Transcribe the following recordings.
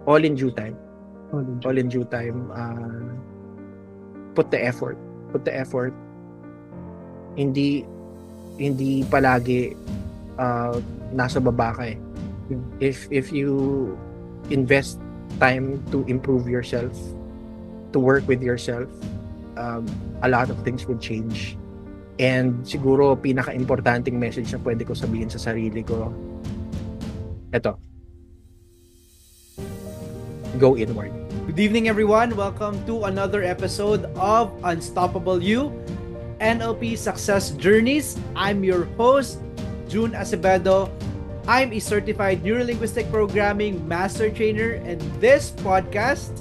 all in due time. All in All due. in due time. Put the effort. Put the effort. Hindi hindi palagi nasa baba ka eh. Yeah. If you invest time to improve yourself, to work with yourself, a lot of things would change. And siguro pinaka-importanting message na pwede ko sabihin sa sarili ko, eto, go inward. Good evening, everyone. Welcome to another episode of Unstoppable You, NLP Success Journeys. I'm your host, June Acevedo. I'm a certified neurolinguistic programming master trainer, and this podcast,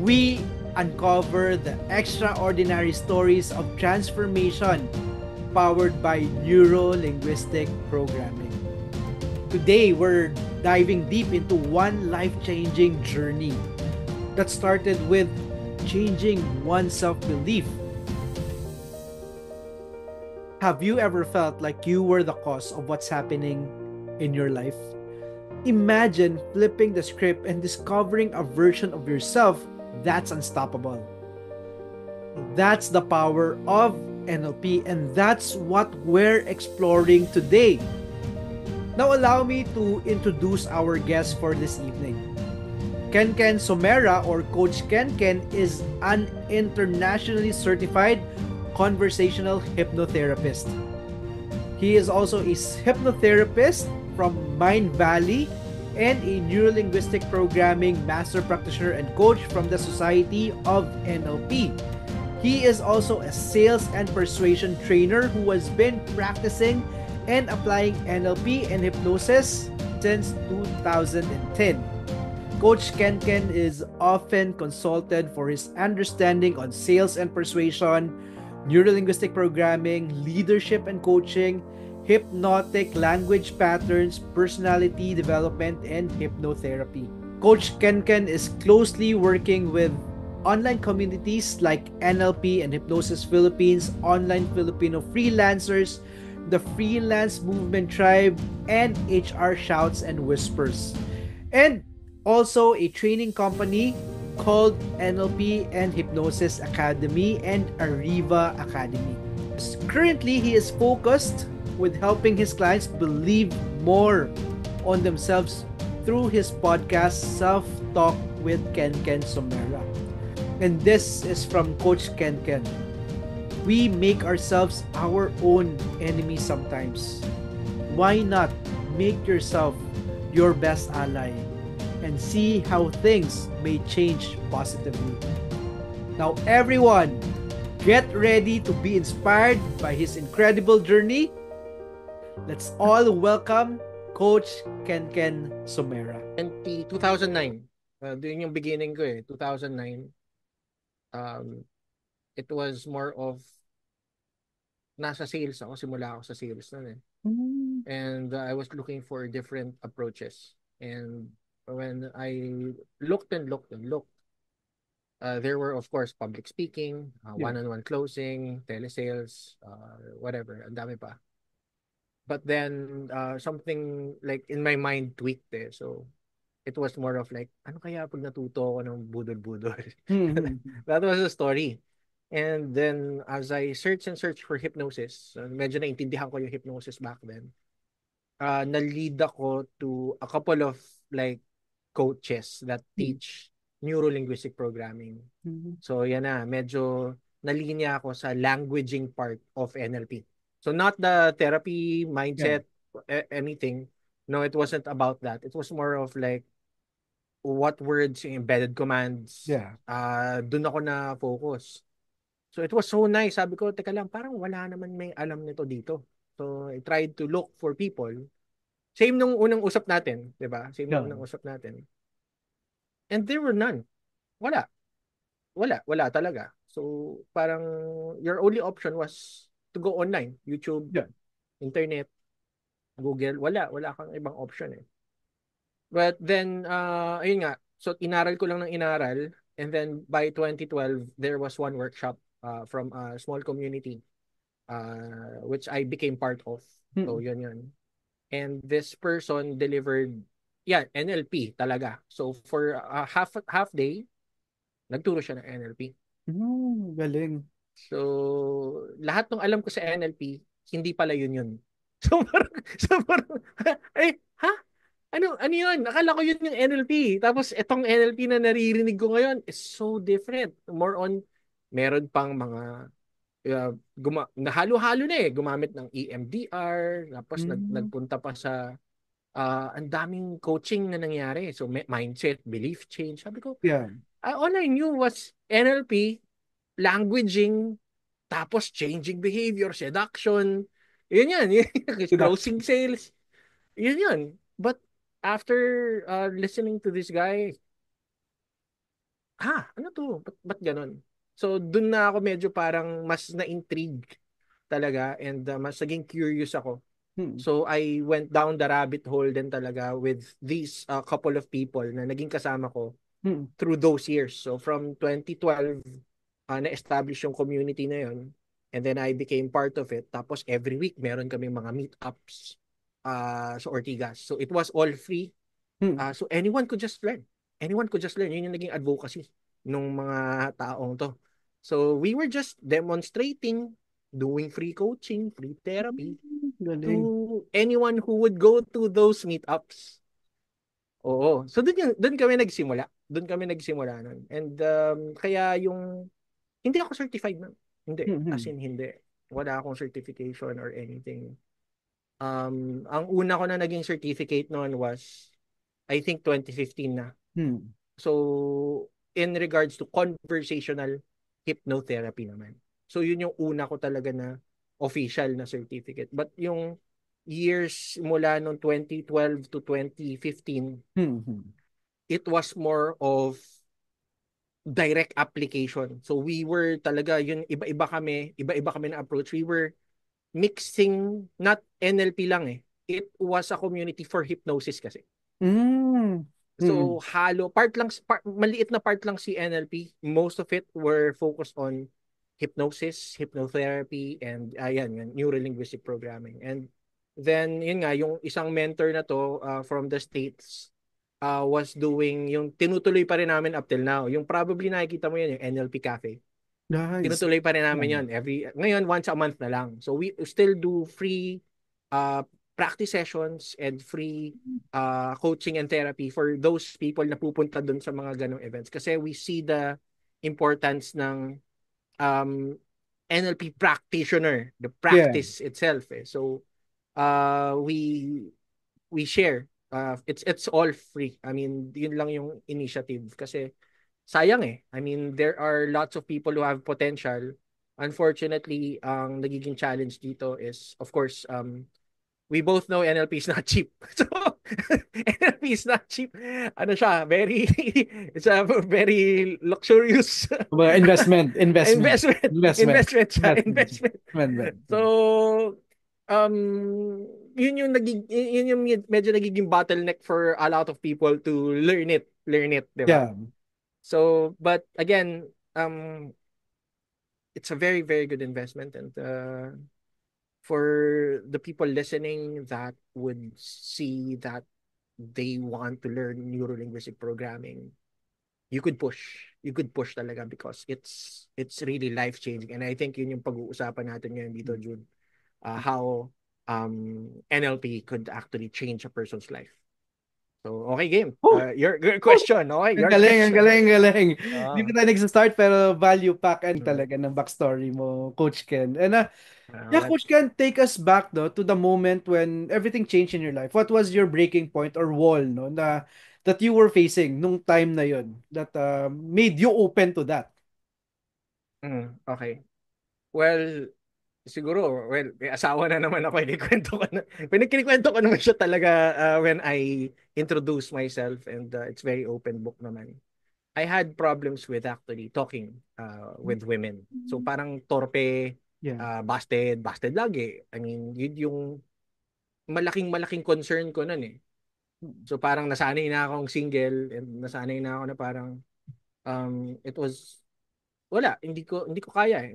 we uncover the extraordinary stories of transformation powered by neurolinguistic programming. Today, we're diving deep into one life-changing journey that started with changing one's self-belief. Have you ever felt like you were the cause of what's happening in your life? Imagine flipping the script and discovering a version of yourself that's unstoppable. That's the power of NLP, and that's what we're exploring today. Now allow me to introduce our guest for this evening. Ken Ken Somera, or Coach Ken Ken, is an internationally certified conversational hypnotherapist. He is also a hypnotherapist from Mind Valley and a neurolinguistic programming master practitioner and coach from the Society of NLP. He is also a sales and persuasion trainer who has been practicing and applying NLP and hypnosis since 2010. Coach Ken Ken is often consulted for his understanding on sales and persuasion, neurolinguistic programming, leadership and coaching, hypnotic language patterns, personality development, and hypnotherapy. Coach Ken Ken is closely working with online communities like NLP and Hypnosis Philippines, online Filipino freelancers, the Freelance Movement Tribe, and HR Shouts and Whispers. And also a training company called NLP and Hypnosis Academy and Arriva Academy. Currently, he is focused with helping his clients believe more on themselves through his podcast, Self Talk with Ken Ken Somera. And this is from Coach Ken Ken. We make ourselves our own enemy sometimes. Why not make yourself your best ally and see how things may change positively? Now, everyone, get ready to be inspired by his incredible journey. Let's all welcome Coach Ken Ken Somera. 2009, doon yung beginning ko eh, 2009. It was more of nasa sales ako, simula ako sa sales nun eh. And I was looking for different approaches. And when I looked and looked and looked, there were, of course, public speaking, one-on-one closing, telesales, whatever, ang dami pa. But then, something like in my mind tweaked eh. So, it was more of like, ano kaya pag natuto ako ng budol-budol? That was the story. And then, as I search and search for hypnosis, medyo naintindihan ko yung hypnosis back then. Na-lead ako to a couple of like coaches that teach neurolinguistic programming. So, yan na, medyo nalinya ako sa languaging part of NLP. So, not the therapy, mindset, anything. No, it wasn't about that. It was more of like, what words, embedded commands. Doon ako na focus. So it was so nice. Sabi ko, teka lang, parang wala naman may alam nito dito. So I tried to look for people. Same nung unang usap natin, 'di ba? Same nung unang usap natin. And there were none. Wala. Wala talaga. So parang your only option was to go online, YouTube, internet, Google. Wala kang ibang option eh. But then, ayun nga, so inaral ko lang ng inaral, and then by 2012, there was one workshop from a small community, which I became part of. So yun. And this person delivered yeah, NLP talaga. So for half day, nagturo siya ng NLP. Galing. So lahat ng alam ko sa NLP, hindi pala yun. So parang, ha? Ano yun? Akala ko yun yung NLP. Tapos itong NLP na naririnig ko ngayon is so different. More on, meron pang mga nahalo-halo na eh. Gumamit ng EMDR. Tapos Mm. nagpunta pa sa ang daming coaching na nangyari. So mindset, belief change. Sabi ko, Yeah. all I knew was NLP, languaging, tapos changing behavior, seduction. Yun yan. Deduction. Closing sales. Yun. But after listening to this guy, ano to? Ba't ganun? So, dun na ako medyo parang mas na-intrigue talaga and mas naging curious ako. Hmm. So, I went down the rabbit hole din talaga with these couple of people na naging kasama ko Hmm. through those years. So, from 2012, na-establish yung community na yun. And then I became part of it. Tapos every week, meron kaming mga meetups sa Ortigas. So, it was all free. Hmm. So anyone could just learn. Anyone could just learn. Yun yung naging advocacy nung mga taong to. So we were just demonstrating, doing free coaching, free therapy Galing. to anyone who would go to those meetups. Oo. So doon kami nagsimula. Doon kami nagsimula nun. And kaya yung hindi ako certified na. Hindi. Hmm. As Hmm. in hindi. Wala akong certification or anything. Ang una ko na naging certificate noon was I think 2015 na. Hmm. So, in regards to conversational hypnotherapy naman. So, yun yung una ko talaga na official na certificate. But yung years mula noong 2012 to 2015, Hmm. Hmm. it was more of direct application. So, we were talaga, yun, iba-iba kami na approach. We were mixing, not NLP lang eh. It was a community for hypnosis kasi. Hmm. Hmm. So maliit na part lang si NLP. Most of it were focused on hypnosis, hypnotherapy, and yan, neuro-linguistic programming. And then, yun nga, yung isang mentor na to from the States was doing, yung tinutuloy pa rin namin up till now. Yung probably nakikita mo yun, yung NLP Cafe. Nice. Tinutuloy pa rin Yeah. namin yun. Ngayon, once a month na lang. So we still do free uh, practice sessions and free coaching and therapy for those people na pupunta dun sa mga ganong events. Kasi we see the importance ng um, NLP practitioner, the Yeah. practice itself. So we share. It's all free. I mean, yun lang yung initiative. Kasi sayang eh. I mean, there are lots of people who have potential. Unfortunately, ang nagiging challenge dito is, of course, we both know NLP is not cheap. So, NLP is not cheap. Ano siya, it's a very luxurious Well, investment. Investment. investment. Investment. Investment siya, Investment. investment. Investment. So, um, yun yung medyo nagiging bottleneck for a lot of people to learn it, di ba? Yeah. So, but again, it's a very, very good investment. And for the people listening that would see that they want to learn neuro-linguistic programming, you could push. You could push talaga because it's really life-changing. And I think yun yung pag-uusapan natin ngayon dito, June. How NLP could actually change a person's life. So, okay, game. Oh, Your question. Okay, ang your galing, ang question. galing, ang galing. Hindi pa Ah, tayo nag-start pero value pack and mm, talaga ng backstory mo, Coach Ken. And yeah, what? Coach Ken, take us back no, to the moment when everything changed in your life. What was your breaking point or wall no, that you were facing nung time na yon that made you open to that? Okay. Well, siguro, may asawa na naman ako. Kinikwento ko na. Kinikwento ko naman siya talaga when I introduce myself and it's very open book naman. I had problems with actually talking with women. So parang torpe, Yeah. busted lagi. I mean, yun yung malaking concern ko nun eh. So parang nasanay na akong single and nasanay na ako na parang it was hindi ko kaya eh.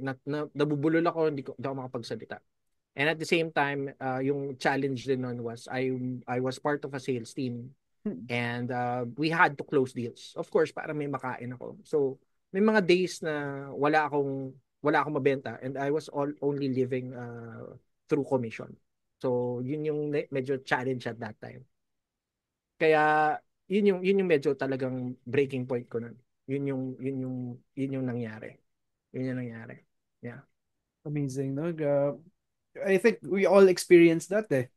Nabubulol ako, hindi ako makapagsalita. And at the same time, yung challenge din nun was I was part of a sales team. And we had to close deals. Of course, para may makain ako. So, may mga days na wala akong mabenta and I was only living through commission. So, yun yung medyo challenge at that time. Kaya yun yung medyo talagang breaking point ko nun. Yun yung nangyari. Yun yung nangyari. Yeah. Amazing, no? I think we all experience that eh.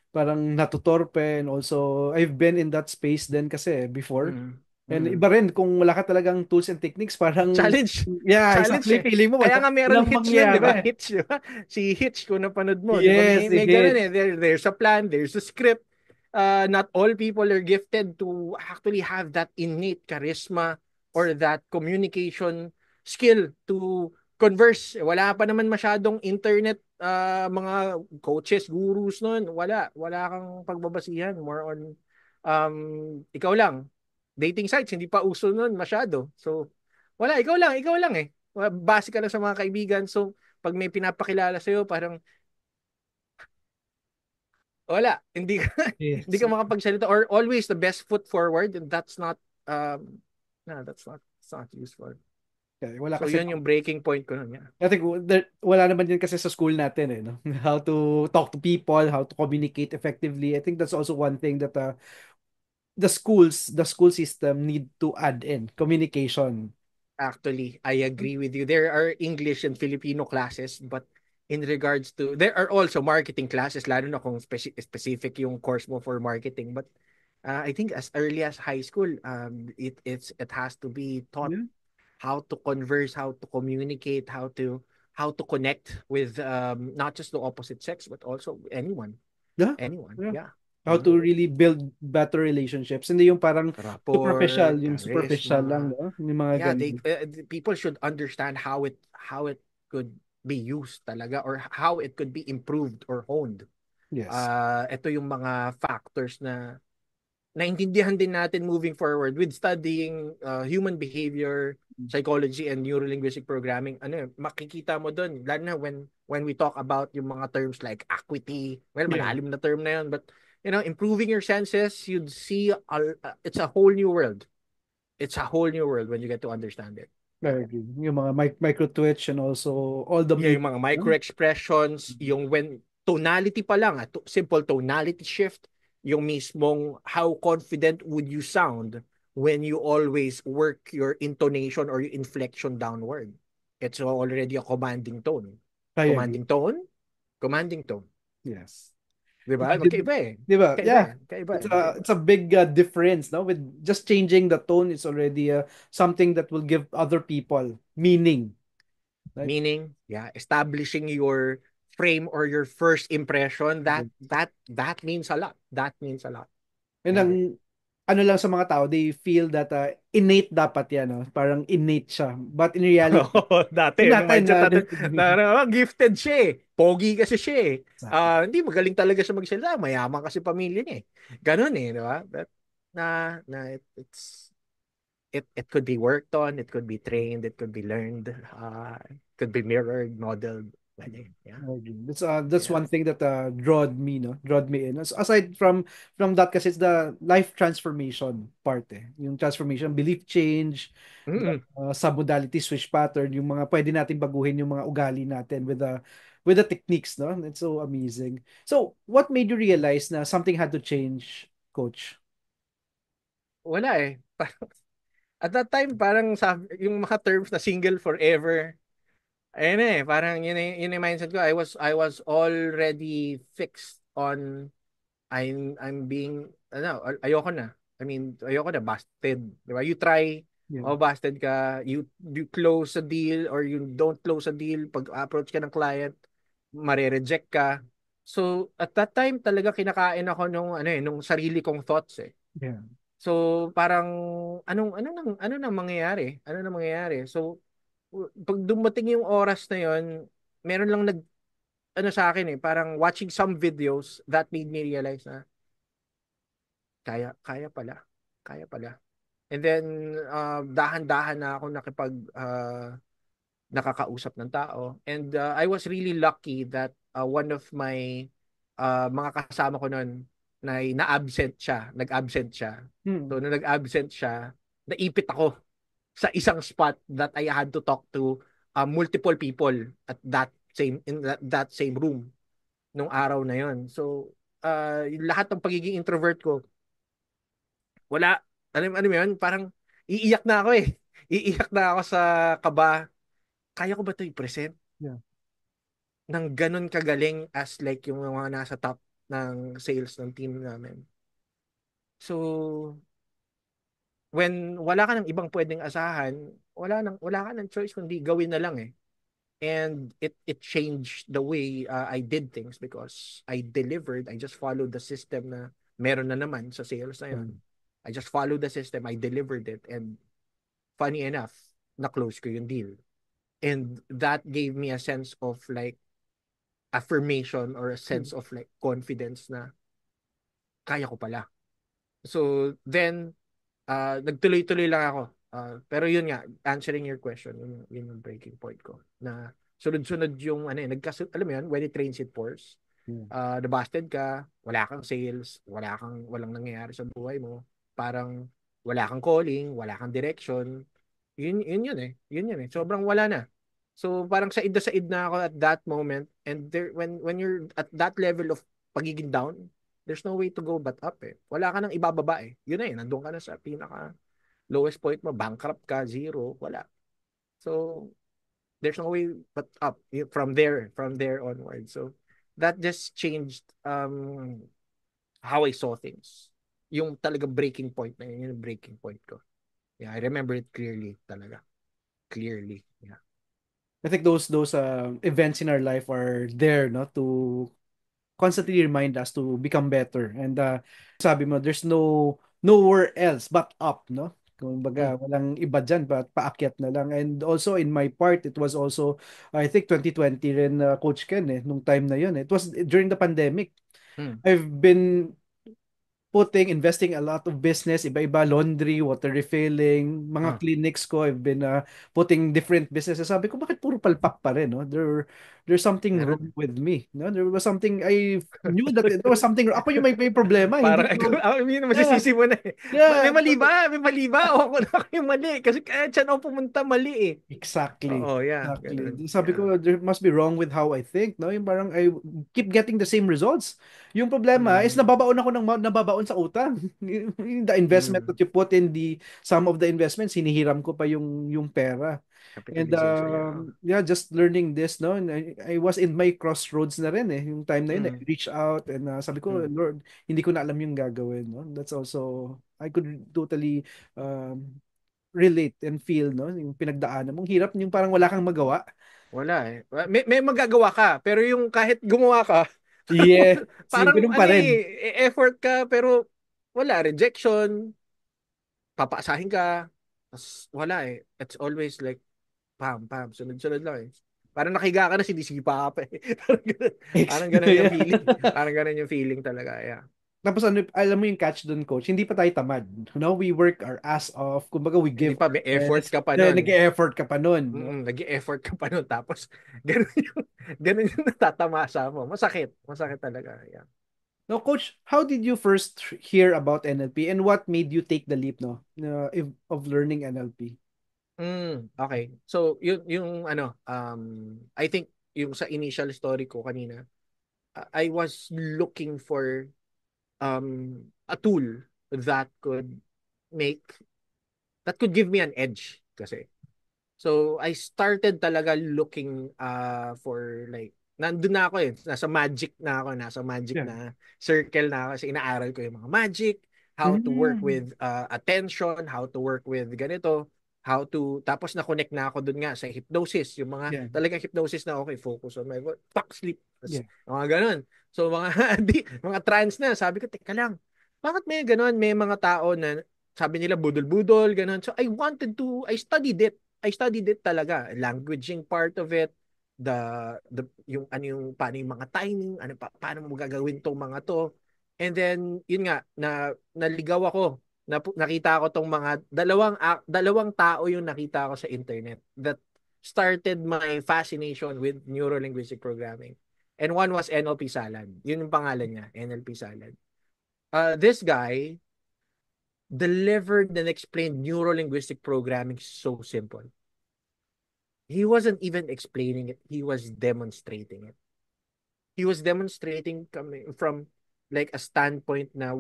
Parang natutorpe, and also I've been in that space din kasi before. Mm. And Mm. iba rin kung wala ka talagang tools and techniques, parang Challenge. yeah, Challenge exactly, eh. feeling mo Kaya nga meron walang Hitch yun, di ba? mangyayari. Hitch, di ba? Si Hitch, kung napanood mo, di ba? Yes, May it ganun hits. eh. There's a plan, there's a script. Not all people are gifted to actually have that innate charisma or that communication skill to converse. Wala pa naman masyadong internet, mga coaches, gurus nun. Wala kang pagbabasihan. More on, ikaw lang. Dating sites, hindi pa uso nun masyado. So, ikaw lang eh. Base ka lang sa mga kaibigan. So, pag may pinapakilala sa'yo, parang wala, hindi ka hindi Yes. ka makapagsalita or always the best foot forward and that's not um no, that's not useful. Okay, wala So kasi yun yung breaking point ko nun, yeah. I think wala naman din kasi sa school natin eh, no? How to talk to people, how to communicate effectively. I think that's also one thing that the school system need to add in communication. Actually, I agree with you. There are English and Filipino classes, but in regards to, there are also marketing classes, lalo na kung specific yung course mo for marketing. But I think as early as high school, it has to be taught Yeah, how to converse, how to communicate, how to connect with not just the opposite sex, but also anyone. yeah, Anyone. yeah. Yeah. How Mhm. to really build better relationships. Hindi yung parang superficial, Rapport, yung superficial lang, charisma. no? Yung mga Yeah, ganun. people should understand how it could be used talaga or how it could be improved or honed. Yes. Ito yung mga factors na naintindihan din natin moving forward with studying human behavior, psychology, and neurolinguistic programming. Ano, makikita mo doon, lalo na when we talk about yung mga terms like acuity. Well, Yeah. malalim na term na yun, but improving your senses, you'd see it's a whole new world. It's a whole new world when you get to understand it. Yeah. Very good. Yung mga micro twitch and also all the Yeah, meaning. yung mga micro expressions, yung when tonality pa lang, simple tonality shift, yung mismong how confident would you sound when you always work your intonation or your inflection downward. It's already a commanding tone. I agree. Commanding tone, commanding tone. Yes. 'Di ba? Imagine, Magkaiba eh. di ba? Magkaiba Yeah. eh. Magkaiba It's eh. a Magkaiba. it's a big difference, no? With just changing the tone, it's already something that will give other people meaning, right? Meaning, yeah, establishing your frame or your first impression, that means a lot. That means a lot. And ang Yeah. ano lang sa mga tao, they feel that innate dapat yan, no? Parang innate siya. But in reality, Oo, dati, yun may natin mindset na natin na gifted siya eh. Pogi kasi siya eh. exactly. Hindi, magaling talaga siya magsalita. Mayaman kasi pamilya niya eh. Ganun eh, di ba? But, it could be worked on, it could be trained, it could be learned, it could be mirrored, modeled. Pwede. Yeah. Okay. That's Yeah. one thing that drawed me in. Aside from that, kasi it's the life transformation part eh. Yung transformation, belief change, the Mm-mm. submodality switch pattern, yung mga pwede natin baguhin yung mga ugali natin with the techniques, no? It's so amazing. So, what made you realize na something had to change, coach? Wala eh. At that time, parang yung mga terms na single forever, ayun eh, parang yun yung mindset ko. I was already fixed on I'm being ayoko na. I mean, ayoko na busted, 'di ba? You try, Yeah. oh busted ka, you close a deal or you don't close a deal pag approach ka ng client, mare-reject ka. So, at that time talaga kinakain ako nung sarili kong thoughts eh. Yeah. So, parang ano nang mangyayari? Ano nang mangyayari? So, pag dumating yung oras na yon, meron lang sa akin eh, parang watching some videos that made me realize na kaya kaya pala. Kaya pala. And then dahan-dahan na ako nakakausap ng tao. And I was really lucky that one of my mga kasama ko noon na-absent siya, nag-absent siya. Hmm. So, nung nag-absent siya, naipit ako sa isang spot that I had to talk to multiple people at that same in that same room nung araw na yon. So, yung lahat ng pagiging introvert ko, wala, ano mo yun, parang iiyak na ako eh. Iiyak na ako sa kaba. Kaya ko ba ito i-present? Yeah. Nang ganun kagaling as like yung mga nasa top ng sales ng team namin. So, when wala ka ng ibang pwedeng asahan, wala ka ng choice kundi gawin na lang eh. And it changed the way I did things because I delivered. I just followed the system na meron na naman sa sales na yun. I just followed the system. I delivered it. And funny enough, na-close ko yung deal. And that gave me a sense of like affirmation or a sense of like confidence na kaya ko pala. So then, nagtuloy-tuloy lang ako. Pero yun nga, answering your question, yun yung breaking point ko. Na sunod-sunod yung, ano alam mo yun, when it rains, it pours. Nabasted ka, wala kang sales, walang nangyayari sa buhay mo. Parang wala kang calling, wala kang direction. Yun eh. Yun yun eh. Sobrang wala na. So parang said na ako at that moment. And there, when you're at that level of pagiging down, there's no way to go but up eh. Wala ka nang ibababa eh. Yun na eh. Nandun ka na sa pinaka lowest point mo. Bankrupt ka, zero, wala. So there's no way but up from there onward. So that just changed how I saw things. Yung talaga breaking point na yun, yung breaking point ko. Yeah, I remember it clearly talaga. Clearly. Yeah. I think those events in our life are there, no, to constantly remind us to become better. And sabi mo, there's nowhere else but up, no? Kung Mm. baga, walang iba dyan, but paakyat na lang. And also, in my part, it was also, I think, 2020 rin, Coach Ken, nung time na yun. It was during the pandemic. Mm. I've been investing a lot of business, iba-iba, laundry, water refilling, mga Ah. clinics ko, I've been putting different businesses. Sabi ko, bakit puro palpak pa rin, no? There's something Meron. wrong with me, no? There was something, I knew that there was something, ako yung may problema, hindi Parang ko, ikaw, I mean, yeah, masisisi mo na eh. May yeah, mali ba? May mali ba? O ako na ako yung mali. Kasi kaya dyan ako pumunta mali eh. exactly. Oo, yeah. Exactly. Ganun. Sabi Yeah. ko, there must be wrong with how I think, no? Yung parang I keep getting the same results. Yung problema is Mm. nababaon ako ng nababaon sa utang. The investment Mm. that you put in some of the investments, hinihiram ko pa yung pera. And Capitalization, yeah. yeah, just learning this, no? And I was in my crossroads na rin eh. Yung time na yun, I Mm. reach out and sabi ko, Mm. Lord, hindi ko na alam yung gagawin, no? That's also, I could totally relate and feel, no? Yung pinagdaanan mong hirap, yung parang wala kang magawa. Wala eh. May magagawa ka. Pero yung kahit gumawa ka, Yeah, parang ganun ano pa rin. effort ka, pero wala. Rejection, papaasahin ka. Tas wala eh. It's always like, pam, pam, sunod-sunod lang eh. Parang nakiga ka na, sinisipa ka pa eh. Parang ganun yung Yeah. feeling. Parang ganun yung feeling talaga. Yeah. Tapos ano, alam mo yung catch doon, coach, hindi pa tayo tamad. No, we work our ass off. Kumbaga, we Hindi give pa, our may effort best. ka pa nun. Nag-e-effort ka pa nun. No? Nag-effort ka pa nun. Tapos, ganun yung natatamasa mo. Masakit. Masakit talaga. Yeah. No, coach, how did you first hear about NLP and what made you take the leap, no, of learning NLP? Okay. So, yung ano, I think yung sa initial story ko kanina, I was looking for a tool that could make that could give me an edge kasi. So I started talaga looking for like nandun na ako eh, nasa magic Yeah. na circle na ako kasi inaaral ko yung mga magic, how to work Mm. with attention, how to work with ganito, how to tapos na-connect na ako dun nga sa hypnosis, yung mga Yeah. talagang hypnosis na okay, focus on my voice, talk sleep, Yeah. mga ganun. So mga mga trance na, sabi ko, teka lang, bakit may ganun, may mga tao na sabi nila budol-budol, ganun. So I studied it talaga, languaging part of it, the yung ano yung paano yung mga timing, paano mo gagawin tong mga to. And then yun nga naligaw ako. Nakita ko tong mga dalawang tao yung nakita ko sa internet that started my fascination with neuro-linguistic programming. And one was NLP Salad. Yun yung pangalan niya, NLP Salad. This guy delivered and explained neuro-linguistic programming so simple. He wasn't even explaining it, he was demonstrating it. He was demonstrating coming from like a standpoint na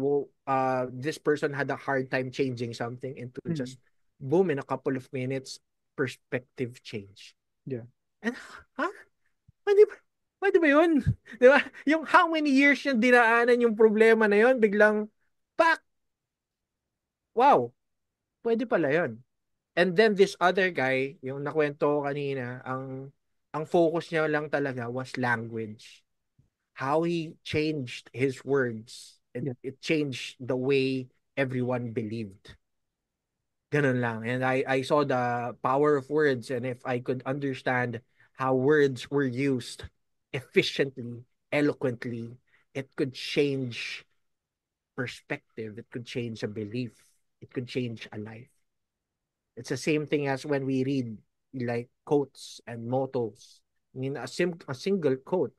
this person had a hard time changing something into Mm. just boom, in a couple of minutes, perspective change. Yeah. And huh? Pwede ba? Pwede ba yun? Di ba? Yung how many years yung dinaanan yung problema na yun, biglang, pak! Wow! Pwede pala yun. And then this other guy, yung nakwento ko kanina, ang focus niya lang talaga was language. How he changed his words. Yeah. It changed the way everyone believed. Ganun lang. And I saw the power of words, and if I could understand how words were used efficiently, eloquently, it could change perspective. It could change a belief. It could change a life. It's the same thing as when we read like quotes and mottos. I mean, a single quote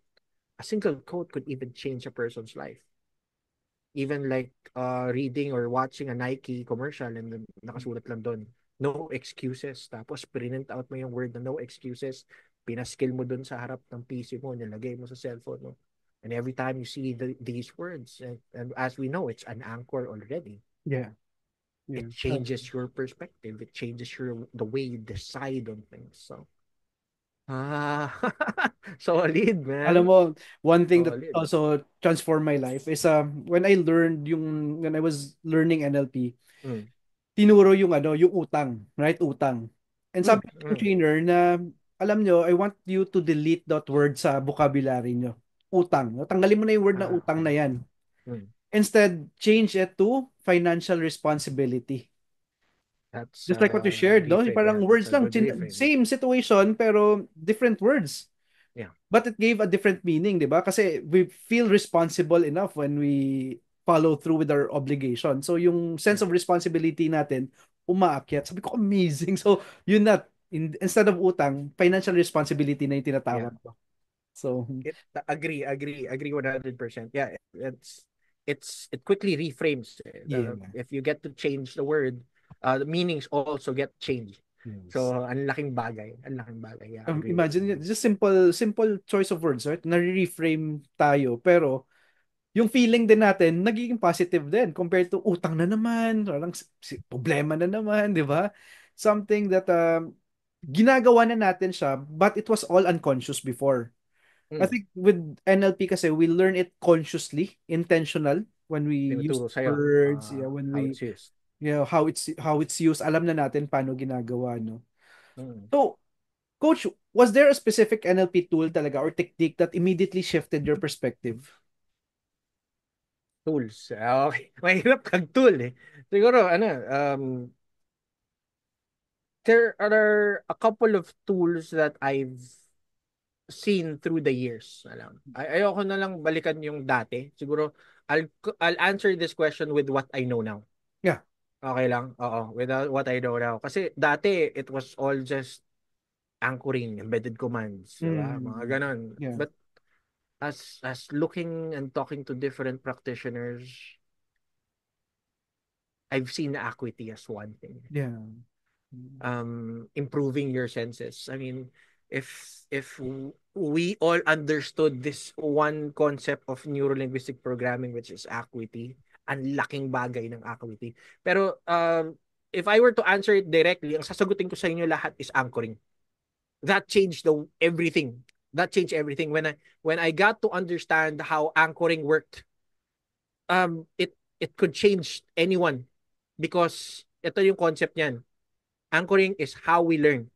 could even change a person's life. Even like reading or watching a Nike commercial and then nakasulat lang doon, no excuses. Tapos print out mo yung word na no excuses, pinaskill mo doon sa harap ng PC mo, nilagay mo sa cellphone mo. And every time you see these words, and as we know, it's an anchor already. Yeah. It Yeah. changes your perspective. It changes the way you decide on things. So, ah, solid, Alam man. mo, one thing that Solid. also transformed my life is when I learned when I was learning NLP, Mm. tinuro yung yung utang, right? Utang. And Mm. sabi ng Mm. trainer na, alam nyo, I want you to delete that word sa vocabulary nyo. Utang. No? Tanggalin mo na yung word na utang na Okay. yan. Mm. Instead, change it to financial responsibility. That's Just like what you a shared, no? Yung reframe. parang Yeah, that's words a lang, good reframe. same situation, pero different words. Yeah. But it gave a different meaning, di ba? Kasi we feel responsible enough when we follow through with our obligation. So yung sense Yeah. of responsibility natin, umaakyat. Sabi ko, amazing. So yun na, instead of utang, financial responsibility na yung Yeah. tinatawag ko. So, Agree 100%. Yeah, it quickly reframes. yeah. If you get to change the word, the meanings also get changed. Yes. So, ang laking bagay. Ang laking bagay. Yeah, agree. Imagine, just simple choice of words, right? Na-reframe tayo, pero yung feeling din natin, nagiging positive din compared to utang na naman, parang problema na naman, di ba? Something that ginagawa na natin siya, but it was all unconscious before. I Mm. think with NLP kasi, we learn it consciously, intentional, when we use Tinuturo sa'yo words, yeah, when how we, it's used. how it's used, alam na natin paano ginagawa, no? Mm. So, Coach, was there a specific NLP tool talaga or technique that immediately shifted your perspective? Tools. Okay. Mahirap kag tool eh. Siguro, there are a couple of tools that I've seen through the years. Ayoko na lang balikan yung dati. Siguro, I'll answer this question with what I know now. Yeah. Okay lang? Oo, without what I know now. Kasi dati, it was all just anchoring, embedded commands, diba? Mga Mm. ganon. Yeah. But as looking and talking to different practitioners, I've seen acuity as one thing. Yeah. Improving your senses. I mean, if we all understood this one concept of neurolinguistic programming, which is acuity, ang laking bagay ng acuity. Pero if I were to answer it directly, ang sasagutin ko sa inyo lahat is anchoring. That changed everything. That changed everything when I got to understand how anchoring worked. It could change anyone because ito yung concept niyan. Anchoring is how we learn.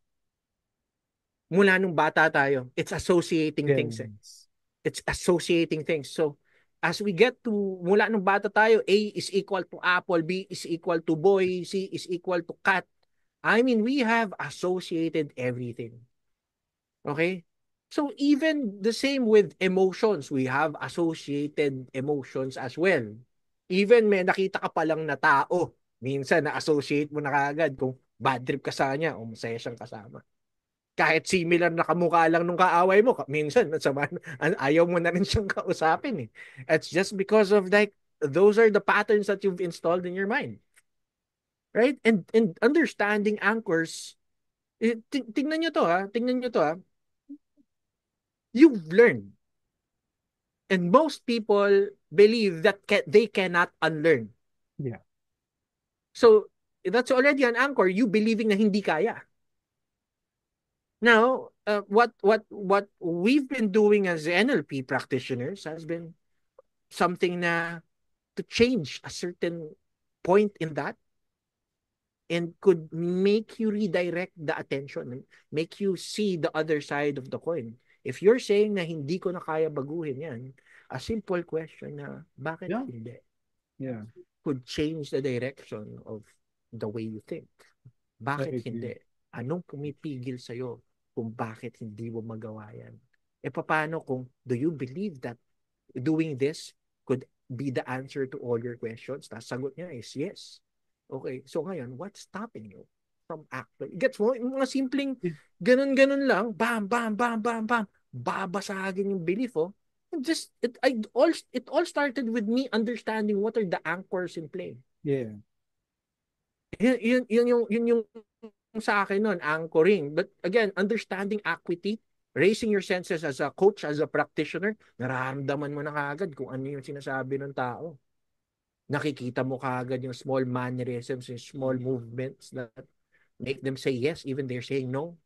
Mula nung bata tayo, it's associating things eh. Yes. It's associating things. So, as we get to, mula nung bata tayo, A is equal to apple, B is equal to boy, C is equal to cat. I mean, we have associated everything. Okay? So, even the same with emotions, we have associated emotions as well. Even may nakita ka palang na tao, minsan na-associate mo na kagad kung bad trip ka sa kanya o masaya siyang kasama. Kahit similar na kamukha lang nung kaaway mo, minsan ayaw mo na rin siyang kausapin eh. It's just because of like those are the patterns that you've installed in your mind, right? And understanding anchors, tingnan nyo to ha, tingnan nyo to ha, you've learned. And most people believe that they cannot unlearn. Yeah. So that's already an anchor, you believing na hindi kaya. Now, what we've been doing as NLP practitioners has been something na to change a certain point in that and could make you redirect the attention, make you see the other side of the coin. If you're saying na hindi ko na kaya baguhin yan, a simple question na, bakit Yeah. hindi? Yeah. Could change the direction of the way you think. I Bakit agree. hindi? Anong pumipigil sa'yo kung bakit hindi mo magawa yan? E paano kung, do you believe that doing this could be the answer to all your questions? Tapos sagot niya is yes. Okay, so ngayon, what's stopping you from acting? Gets mo? Yung mga simpleng ganun-ganun lang, bam, bam, bam, bam, bam, babasagin yung belief, oh. It all started with me understanding what are the anchors in play. Yeah. Yun yung sa akin nun, anchoring. But again, understanding equity, raising your senses as a coach, as a practitioner, nararamdaman mo na kagad kung ano yung sinasabi ng tao. Nakikita mo kagad yung small mannerisms, yung small movements that make them say yes, even they're saying no.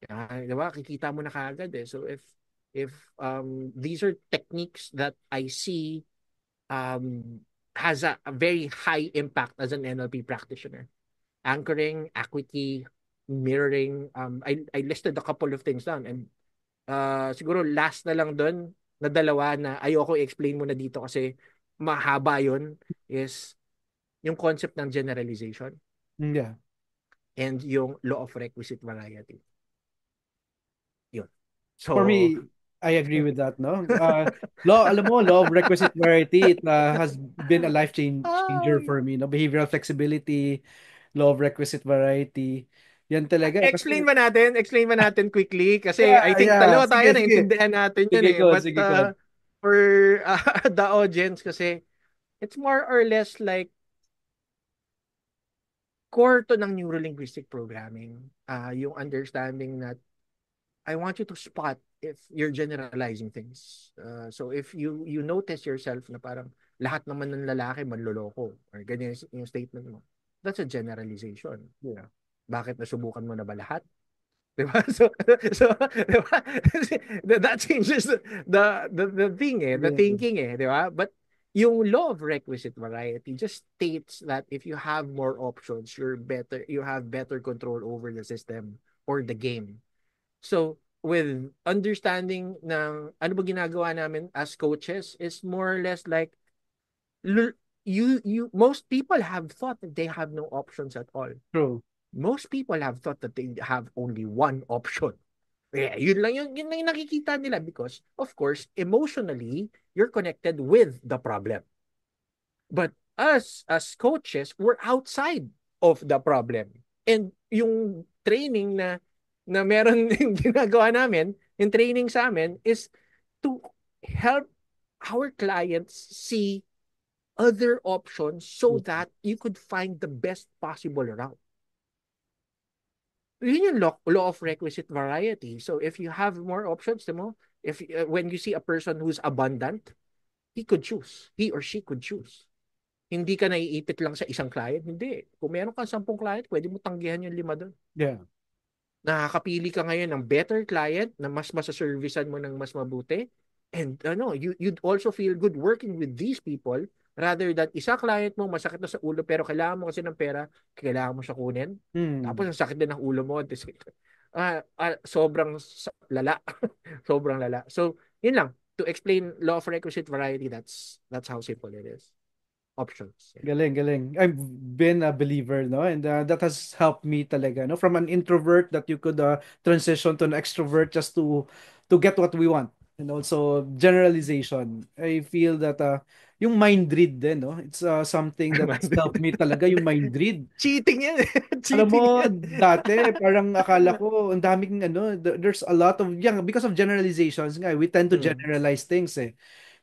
Diba? Kikita mo na kagad eh. So if these are techniques that I see has a very high impact as an NLP practitioner. Anchoring, equity, mirroring. I listed a couple of things down and siguro last na lang doon na dalawa na ayoko i-explain muna dito kasi mahaba yun is yung concept ng generalization Yeah. and yung law of requisite variety. Yun. For So, me, I agree with that, no? Alam mo, law of requisite variety, it has been a changer for me, no? Behavioral flexibility, law of requisite variety. Yan talaga. Kasi, explain ba natin quickly kasi I yeah, think yeah. dalawa tayo Sige, sige. naintindihan natin yun Sige eh. ko, But sige ko. for the audience kasi it's more or less like core to ng neurolinguistic programming. Yung understanding that I want you to spot if you're generalizing things. So if you notice yourself na parang lahat naman ng lalaki manloloko or ganyan yung statement mo, that's a generalization. Yeah. Bakit nasubukan mo na ba lahat? Diba? So diba? That changes the thing eh, the Yeah. thinking eh, diba? But yung law of requisite variety just states that if you have more options, you have better control over the system or the game. So with understanding ng ano ba ginagawa namin as coaches is more or less like you most people have thought that they have no options at all. True. Most people have thought that they have only one option. Yeah, yun lang yung nakikita nila because, of course, emotionally, you're connected with the problem. But us, as coaches, we're outside of the problem. And yung training na meron yung ginagawa namin, yung training sa amin is to help our clients see other options so that you could find the best possible route. Yun yung law of requisite variety. So if you have more options, mo, if when you see a person who's abundant, he or she could choose. Hindi ka naiipit lang sa isang client, hindi. Kung meron kang 10 client, pwede mo tanggihan yung 5 doon. Yeah. Nakakapili ka ngayon ng better client na mas masaservicean mo ng mas mabuti. And you'd also feel good working with these people rather than isa client mo masakit na sa ulo pero kailangan mo kasi ng pera, kailangan mo siya kunin. Tapos ang sakit din ng ulo mo. Sobrang lala. Sobrang lala. So, yun lang. To explain law of requisite variety, that's how simple it is. Options. Yeah. Galing. I've been a believer, no? And that has helped me talaga, no? From an introvert that you could transition to an extrovert just to get what we want. And also generalization. I feel that yung mind read din, no? It's something that has helped me talaga, yung mind read. Cheating yan. Alam mo, Cheating yan. dati parang akala ko ang daming there's a lot of because of generalizations nga, we tend to generalize things eh.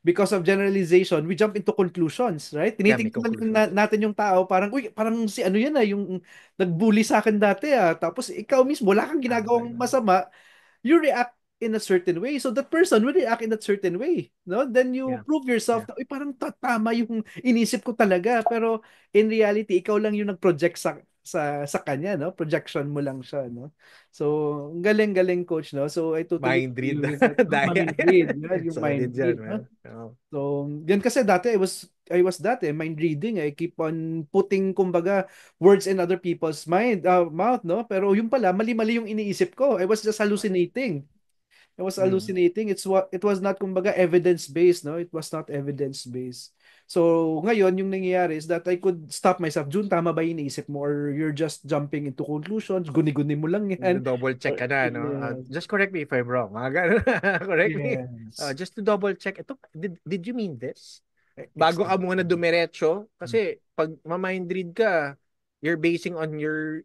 because of generalization, we jump into conclusions, right? Yeah, may Tinitingnan lang conclusions. natin yung tao, parang, uy, parang si ano yan yung nagbully sa akin dati Tapos ikaw mismo, wala kang ginagawang Ganun. masama, you react in a certain way. So that person will react in that certain way. No? Then you Yeah. prove yourself Yeah. na, uy, parang tama yung inisip ko talaga. Pero in reality, ikaw lang yung nag-project sa kanya, no? Projection mo lang siya, no? So, galing-galing coach, no? So, I totally Mind read. agree with that. No? Daya. Mind read, yeah, yung Solid mind yan, read, no? man. Oh. So, yan kasi dati I was dati mind reading. I keep on putting kumbaga words in other people's mouth, no? Pero yung pala mali-mali yung iniisip ko. I was just hallucinating. I was Mm. hallucinating. It was not kumbaga evidence-based, no? It was not evidence-based. So, ngayon yung nangyayari is that I could stop myself. Jun, tama ba yung iniisip mo? Or you're just jumping into conclusions? Guni-guni mo lang yan. Double check Or, ka na, no? yes. Just correct me if I'm wrong. Mga ganun. Correct me. Yes. Just to double check. Ito, did you mean this? Bago ka muna Exactly. dumiretso. Kasi pag ma-mind read ka, you're basing on your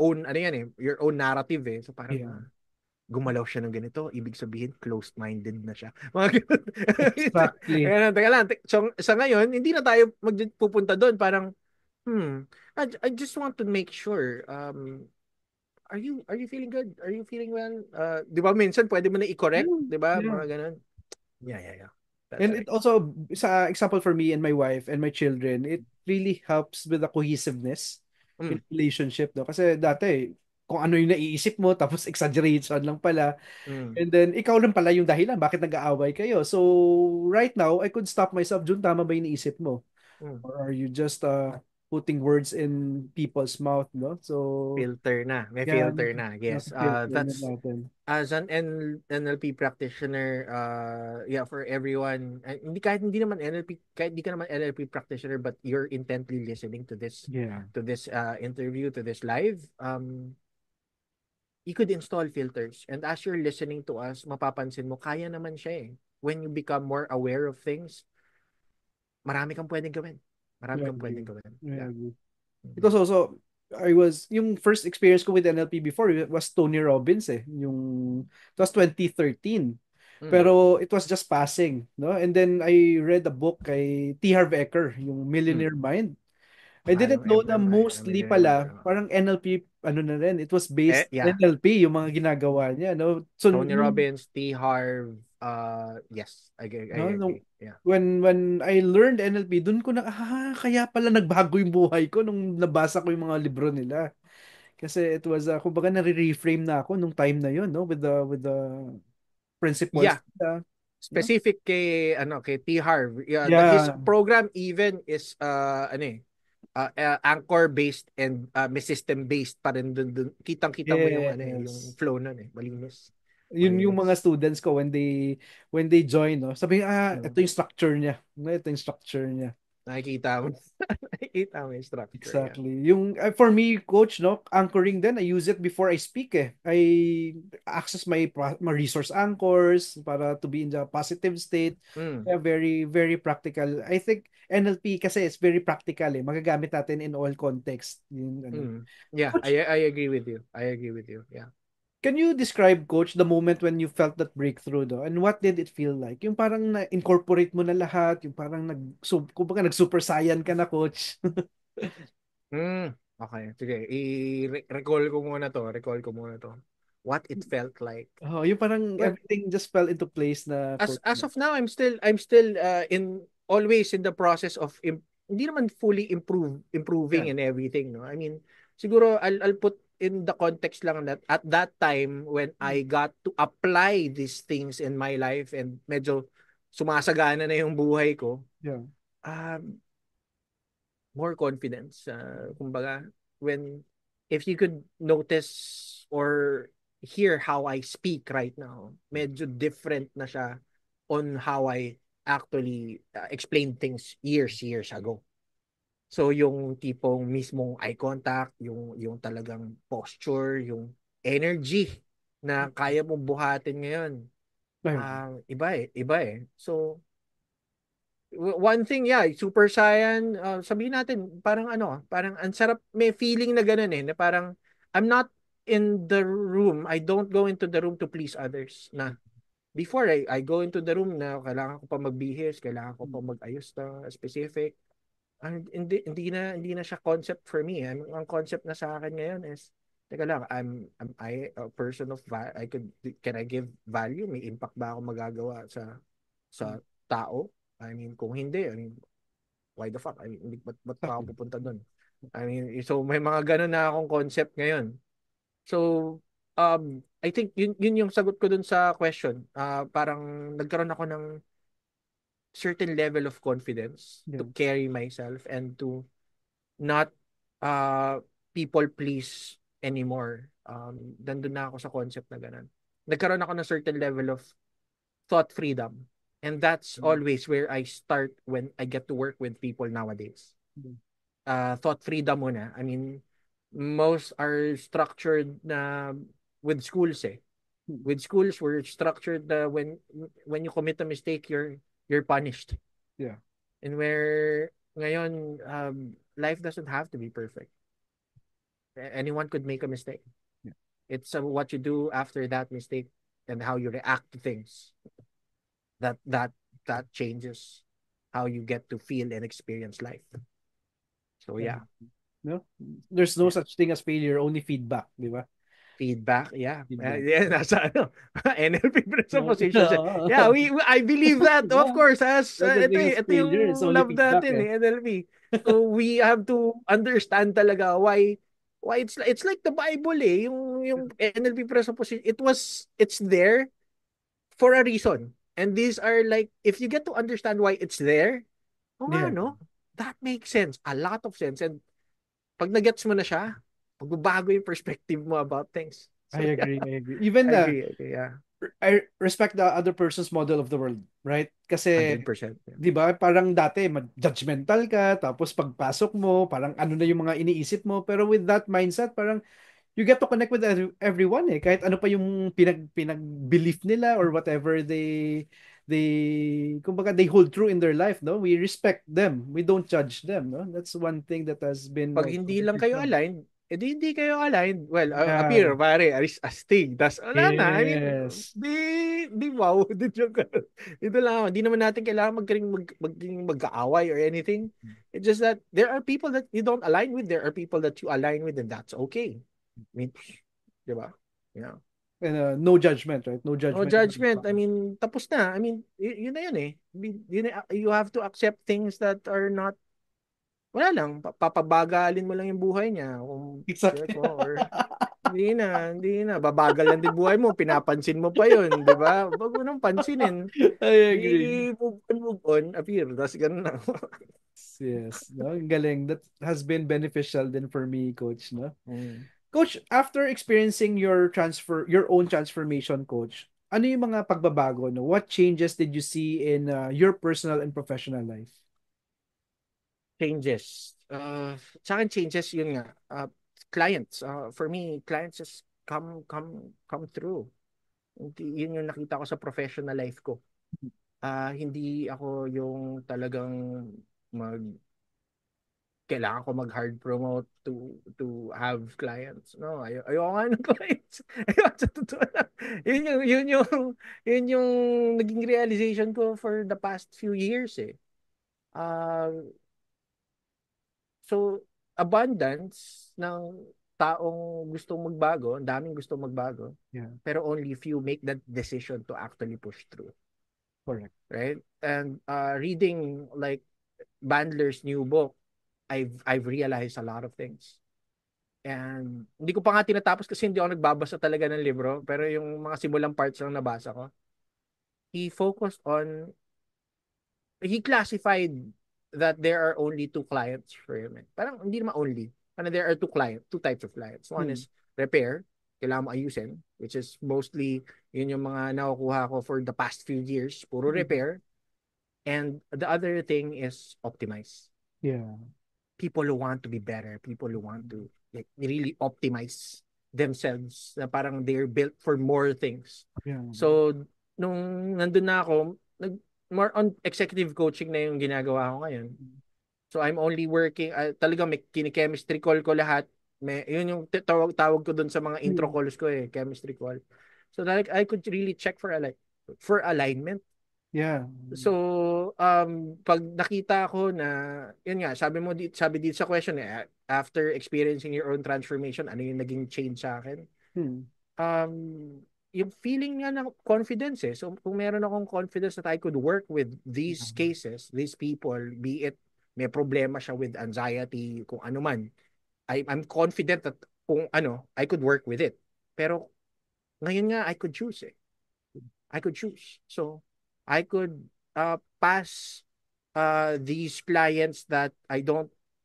own, ano yan eh, your own narrative eh. So parang, Yeah. gumalaw siya ng ganito, ibig sabihin, closed-minded na siya. Mga ganun. Exactly. Teka lang. So, sa ngayon, hindi na tayo magpupunta doon. Parang, I just want to make sure, are you feeling good? Are you feeling well? Di ba minsan pwede mo na i-correct, Yeah. di ba? Yeah. Mga ganun. Yeah, yeah, yeah. That's And right. it also, sa example for me and my wife and my children, it really helps with the cohesiveness in Mm, relationship, no? Kasi dati, kung ano yung naiisip mo, tapos exaggeration lang pala. mm, And then, ikaw lang pala yung dahilan, bakit nag-aaway kayo? So, right now, I could stop myself, Jun, tama ba yung iniisip mo? mm. Or are you just putting words in people's mouth, no? So, Filter na. May yan, filter na. Yes. natin na That's natin. as an NLP practitioner, yeah, for everyone, hindi kahit hindi naman NLP, kahit hindi ka naman NLP practitioner, but you're intently listening Yeah. to this interview, to this live, you could install filters. And as you're listening to us, mapapansin mo, kaya naman siya eh. When you become more aware of things, marami kang pwedeng gawin. Marami I kang pwedeng agree. gawin. I Yeah. agree. It Mhm. was also, yung first experience ko with NLP before was Tony Robbins it was 2013. Mm. Pero it was just passing, no? And then I read a book kay T. Harv Eker, yung Mm. Millionaire Mind. I Ah, didn't yung know na mostly pala, MMI. parang NLP, ano na rin, it was based Yeah. NLP, yung mga ginagawa niya, no? So, Tony Robbins, T. Harv, yes, I no, agree. Yeah. when I learned NLP, dun ko na, kaya pala nagbago yung buhay ko nung nabasa ko yung mga libro nila. Kasi it was, kumbaga nare-reframe na ako nung time na yun, no? With the principles Yeah, nila, no? specific kay T. Harv. Yeah, his Yeah, program even is anchor based and may system based pa rin dun. Kitang-kita mo yung yung yes. flow nun eh. Malinis. Yun yung mga Malinis. students ko when they join, no? Sabi, ito Mm. yung structure niya. No, ito yung structure niya. Nakikita mo. Nakikita mo yung structure. Yeah. Exactly. Yung for me, coach, no, anchoring din, I use it before I speak eh. I access my resource anchors para to be in the positive state. Mm. Yeah, very very practical. I think NLP kasi is very practical eh. Magagamit natin in all context. Yung ano. Mm. Yeah, Coach, I agree with you. I agree with you. Yeah. can you describe, coach, the moment when you felt that breakthrough do? And what did it feel like? Yung parang na-incorporate mo na lahat, yung parang kumbaga nag-super saiyan ka na, coach. Mm. Okay, sige. I-recall ko muna to. Recall ko muna to. What it felt like. Oh, yung parang Well, everything just fell into place na, coach. as of now, I'm still in always in the process of hindi naman fully Yeah. improving and everything, no. I mean, siguro I'll put in the context lang that at that time when I got to apply these things in my life and medyo sumasagana na yung buhay ko, Yeah. um, more confidence. Kumbaga, when, if you could notice or hear how I speak right now, medyo different na siya on how I actually explain things years ago. So yung tipong mismong eye contact, yung talagang posture, yung energy na kaya mong buhatin ngayon. Ayun. Iba eh. So one thing, yeah, Super Saiyan, sabihin natin, parang ang sarap, may feeling na ganun eh, na parang, I'm not in the room, I don't go into the room to please others, na. before I go into the room na kailangan ko pa magbihis, kailangan ko pa mag-ayos na specific. Hindi na siya concept for me. Ang concept na sa akin ngayon is, teka lang, am I a person of can I give value? May impact ba ako magagawa sa tao? I mean, kung hindi, I mean, why the fuck? I mean, ba't pa ako pupunta doon? I mean, so may mga ganun na akong concept ngayon. So, I think yun yung sagot ko dun sa question. Parang nagkaroon ako ng certain level of confidence to carry myself and to not uh, people please anymore. Nandun na ako sa concept na ganun. Nagkaroon ako ng certain level of thought freedom. And that's always where I start when I get to work with people nowadays. Thought freedom muna. I mean, most are structured na with schools eh. With schools, we're structured when you commit a mistake, you're punished. Yeah. And where ngayon, life doesn't have to be perfect. Anyone could make a mistake. Yeah. It's what you do after that mistake and how you react to things that changes how you get to feel and experience life. So yeah. No, there's no such thing as failure, only feedback, di ba? Feedback, yeah. Feedback. Yeah, nasa NLP presuppositions. Yeah, I believe that, of course, as ito yung love natin NLP. So we have to understand talaga why it's like the Bible yung NLP presupposition. It's there for a reason. And these are like, if you get to understand why it's there, that makes sense. A lot of sense. And pag nagets mo na siya, magbabago yung perspective mo about things. So, I agree. Even I agree, yeah. I respect the other person's model of the world, right? Kasi 100%. Yeah. 'di ba, parang dati judgmental ka, tapos pagpasok mo, parang ano na yung mga iniisip mo, pero with that mindset, parang you get to connect with everyone eh, kahit ano pa yung pinag-belief nila or whatever kumbaga they hold true in their life, no? We respect them. We don't judge them, no? That's one thing that has been pag hindi lang kayo aligned, edi hindi kayo aligned. Well, appear, pare, astig. Tas, wala na. I mean, di wow. Dito lang. Hindi naman natin kailangan magkaaway or anything. It's just that there are people that you don't align with. There are people that you align with and that's okay. I mean, di ba? Yeah. And, no judgment, right? No judgment. No judgment. I mean, tapos na. I mean, yun na yun eh. You have to accept things that are not wala lang, papabagalin mo lang yung buhay niya. Kung exactly. Or, hindi na. Babagal lang din buhay mo, pinapansin mo pa yun, di ba? Wag mo nang pansinin. I agree. Move on, appear. Tapos ganun na. Yes. No? Galing. That has been beneficial din for me, Coach. No? Mm. Coach, after experiencing your own transformation, Coach, ano yung mga pagbabago? No? What changes did you see in your personal and professional life? Changes. Sa akin changes yun nga. Clients. For me, clients just come through. Yun yung nakita ko sa professional life ko. Hindi ako yung talagang kailangan ko mag-hard promote to have clients. No, ayoko nga ng clients. Ayoko sa totoo lang. Yun yung naging realization ko for the past few years eh. So, abundance ng taong gustong magbago, ang daming gustong magbago, pero only few make that decision to actually push through. Correct. Right? And reading like Bandler's new book, I've realized a lot of things. And hindi ko pa nga tinatapos kasi hindi ako nagbabasa talaga ng libro, pero yung mga simulang parts lang nabasa ko. He classified that there are only two clients for him. Parang hindi naman only. Parang there are two types of clients. One is repair, kailangan mo ayusin, which is mostly yun yung mga nakukuha ko for the past few years, puro repair. And the other thing is optimize. Yeah. People who want to be better, people who want to like really optimize themselves, na parang they're built for more things. Yeah. So, nung nandun na ako, more on executive coaching na yung ginagawa ko ngayon. So, I'm only working, talagang may kini-chemistry call ko lahat. Yun yung tawag ko dun sa mga intro calls ko chemistry call. So, like, I could really check for like, for alignment. Yeah. So, pag nakita ko na, yun nga, sabi dito sa question, after experiencing your own transformation, ano yung naging change sa akin? Hmm. Um, yung feeling nga ng confidence eh. So, kung meron akong confidence that I could work with these cases, these people, be it may problema siya with anxiety, kung ano man, I'm confident that kung ano, I could work with it. Pero, ngayon nga, I could choose eh. I could choose. So, I could pass these clients that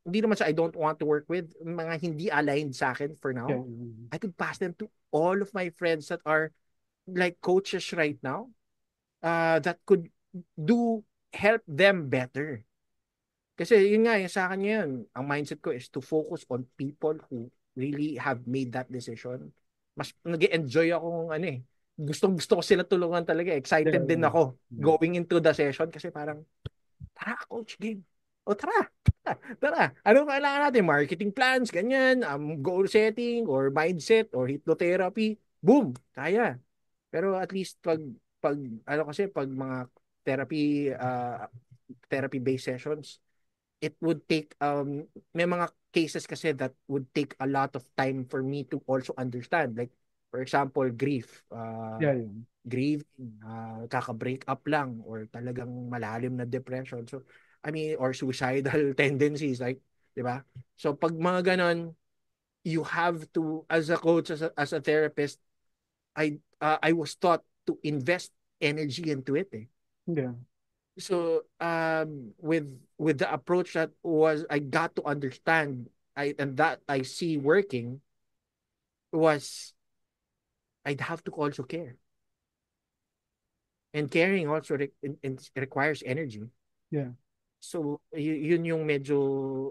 hindi naman sa I don't want to work with, mga hindi aligned sa akin for Yeah. now. I could pass them to all of my friends that are like coaches right now, that could do help them better. Kasi yun nga, yung sa akin ngayon, ang mindset ko is to focus on people who really have made that decision. Mas nag-enjoy ako ano eh. Gustong gusto ko sila tulungan talaga. Yeah. Excited din Yeah. ako going into the session kasi parang, tara coach, game. O tara, tara. Ano kailangan natin? Marketing plans, ganyan, goal setting, or mindset, or hypnotherapy. Boom, kaya. Pero at least pag ano kasi pag mga therapy therapy based sessions, it would take may mga cases kasi that would take a lot of time for me to also understand, like for example grief, Yeah. Yeah. grieving, kaka-break up lang or talagang malalim na depression, so I mean, or suicidal tendencies, like, di ba? So pag mga ganon, you have to, as a coach, as a therapist, I was taught to invest energy into it eh. Yeah. So with the approach that was I got to understand, and that I see working, was I'd have to also care, and caring also requires energy. Yeah. So yun yung medyo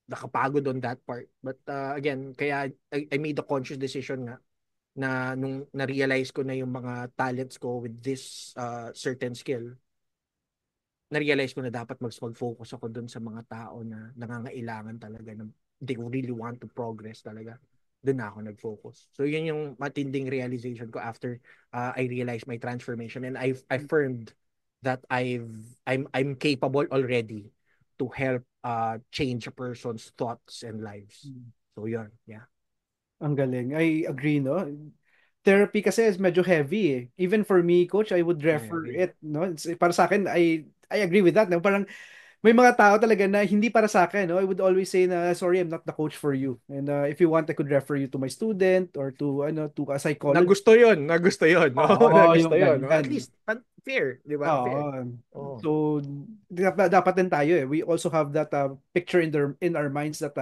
nakapagod on that part, but again, kaya I made a conscious decision nga na nung na-realize ko na yung mga talents ko with this certain skill, na-realize ko na dapat mag-focus ako dun sa mga tao na nangangailangan talaga, na they really want to progress talaga. Doon na ako nag-focus. So yun yung matinding realization ko after I realized my transformation, and I affirmed that I'm capable already to help change a person's thoughts and lives. So yun, yeah. Ang galing. I agree, no? Therapy kasi is medyo heavy eh. Even for me, coach, I would I refer agree. it, no? Para sa akin, I agree with that, no? Parang may mga tao talaga na hindi para sa akin, no? I would always say na, sorry, I'm not the coach for you. And if you want, I could refer you to my student or to a psychologist. Nagusto yun, no? Oo, Nagusto yung yun, no? At ganyan. least, fair, di ba? Fair. Oo. Oh. So, dapat din tayo eh. We also have that picture in our minds that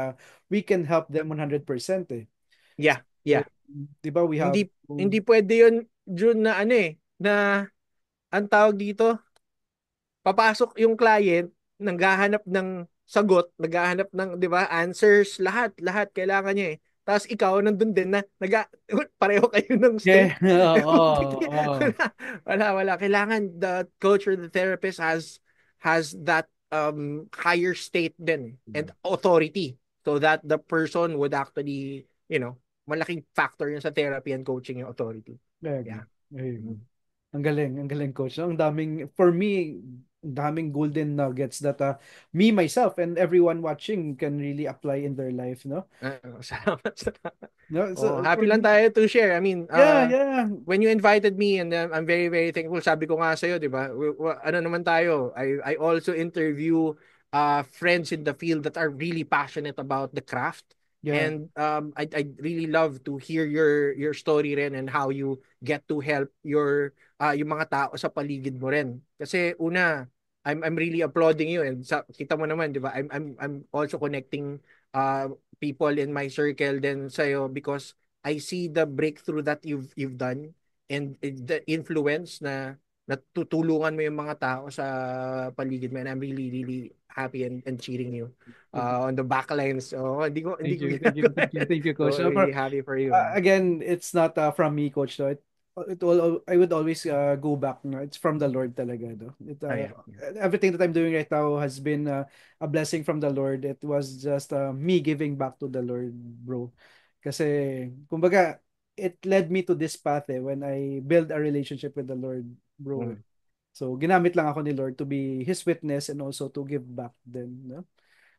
we can help them 100% eh. Yeah, So, yeah. di ba, we have. Hindi pwede yun, Jun, na ano eh, na ang tawag dito, papasok yung client, naghahanap ng sagot, naghahanap ng, 'di ba, answers, lahat kailangan niya eh. Tapos ikaw nandun din na pareho kayo ng Yeah. state. Oo. Wala. Kailangan the coach or the therapist has that higher state din and authority, so that the person would actually, malaking factor yun sa therapy and coaching, yung authority. I agree. Yeah. I agree. Mm. Ang galing coach. Ang daming, for me, ang daming golden nuggets that me, myself, and everyone watching can really apply in their life, no? Salamat. No, Oh, so for happy lang me, tayo to share. I mean, yeah, yeah, when you invited me, and I'm very, very thankful. Sabi ko nga sa'yo, di ba? Ano naman tayo? I also interview friends in the field that are really passionate about the craft. yeah, And I really love to hear your story rin, and how you get to help yung mga tao sa paligid mo rin. Kasi una, I'm really applauding you, and kita mo naman, di ba? I'm also connecting people in my circle then sa'yo, because I see the breakthrough that you've done, and the influence na natutulungan mo yung mga tao sa paligid mo, and I'm really really happy and cheering you on the backlines. So hindi thank ko you, ginagawa. thank you, coach. So really happy for you, man. Again, it's not from me, coach. No, I would always go back. No, it's from the Lord talaga. No, Oh, yeah, yeah. everything that I'm doing right now has been a blessing from the Lord. It was just me giving back to the Lord, bro. Kasi, kumbaga, it led me to this path when I build a relationship with the Lord, bro. Mm. So ginamit lang ako ni Lord to be His witness and also to give back din, no?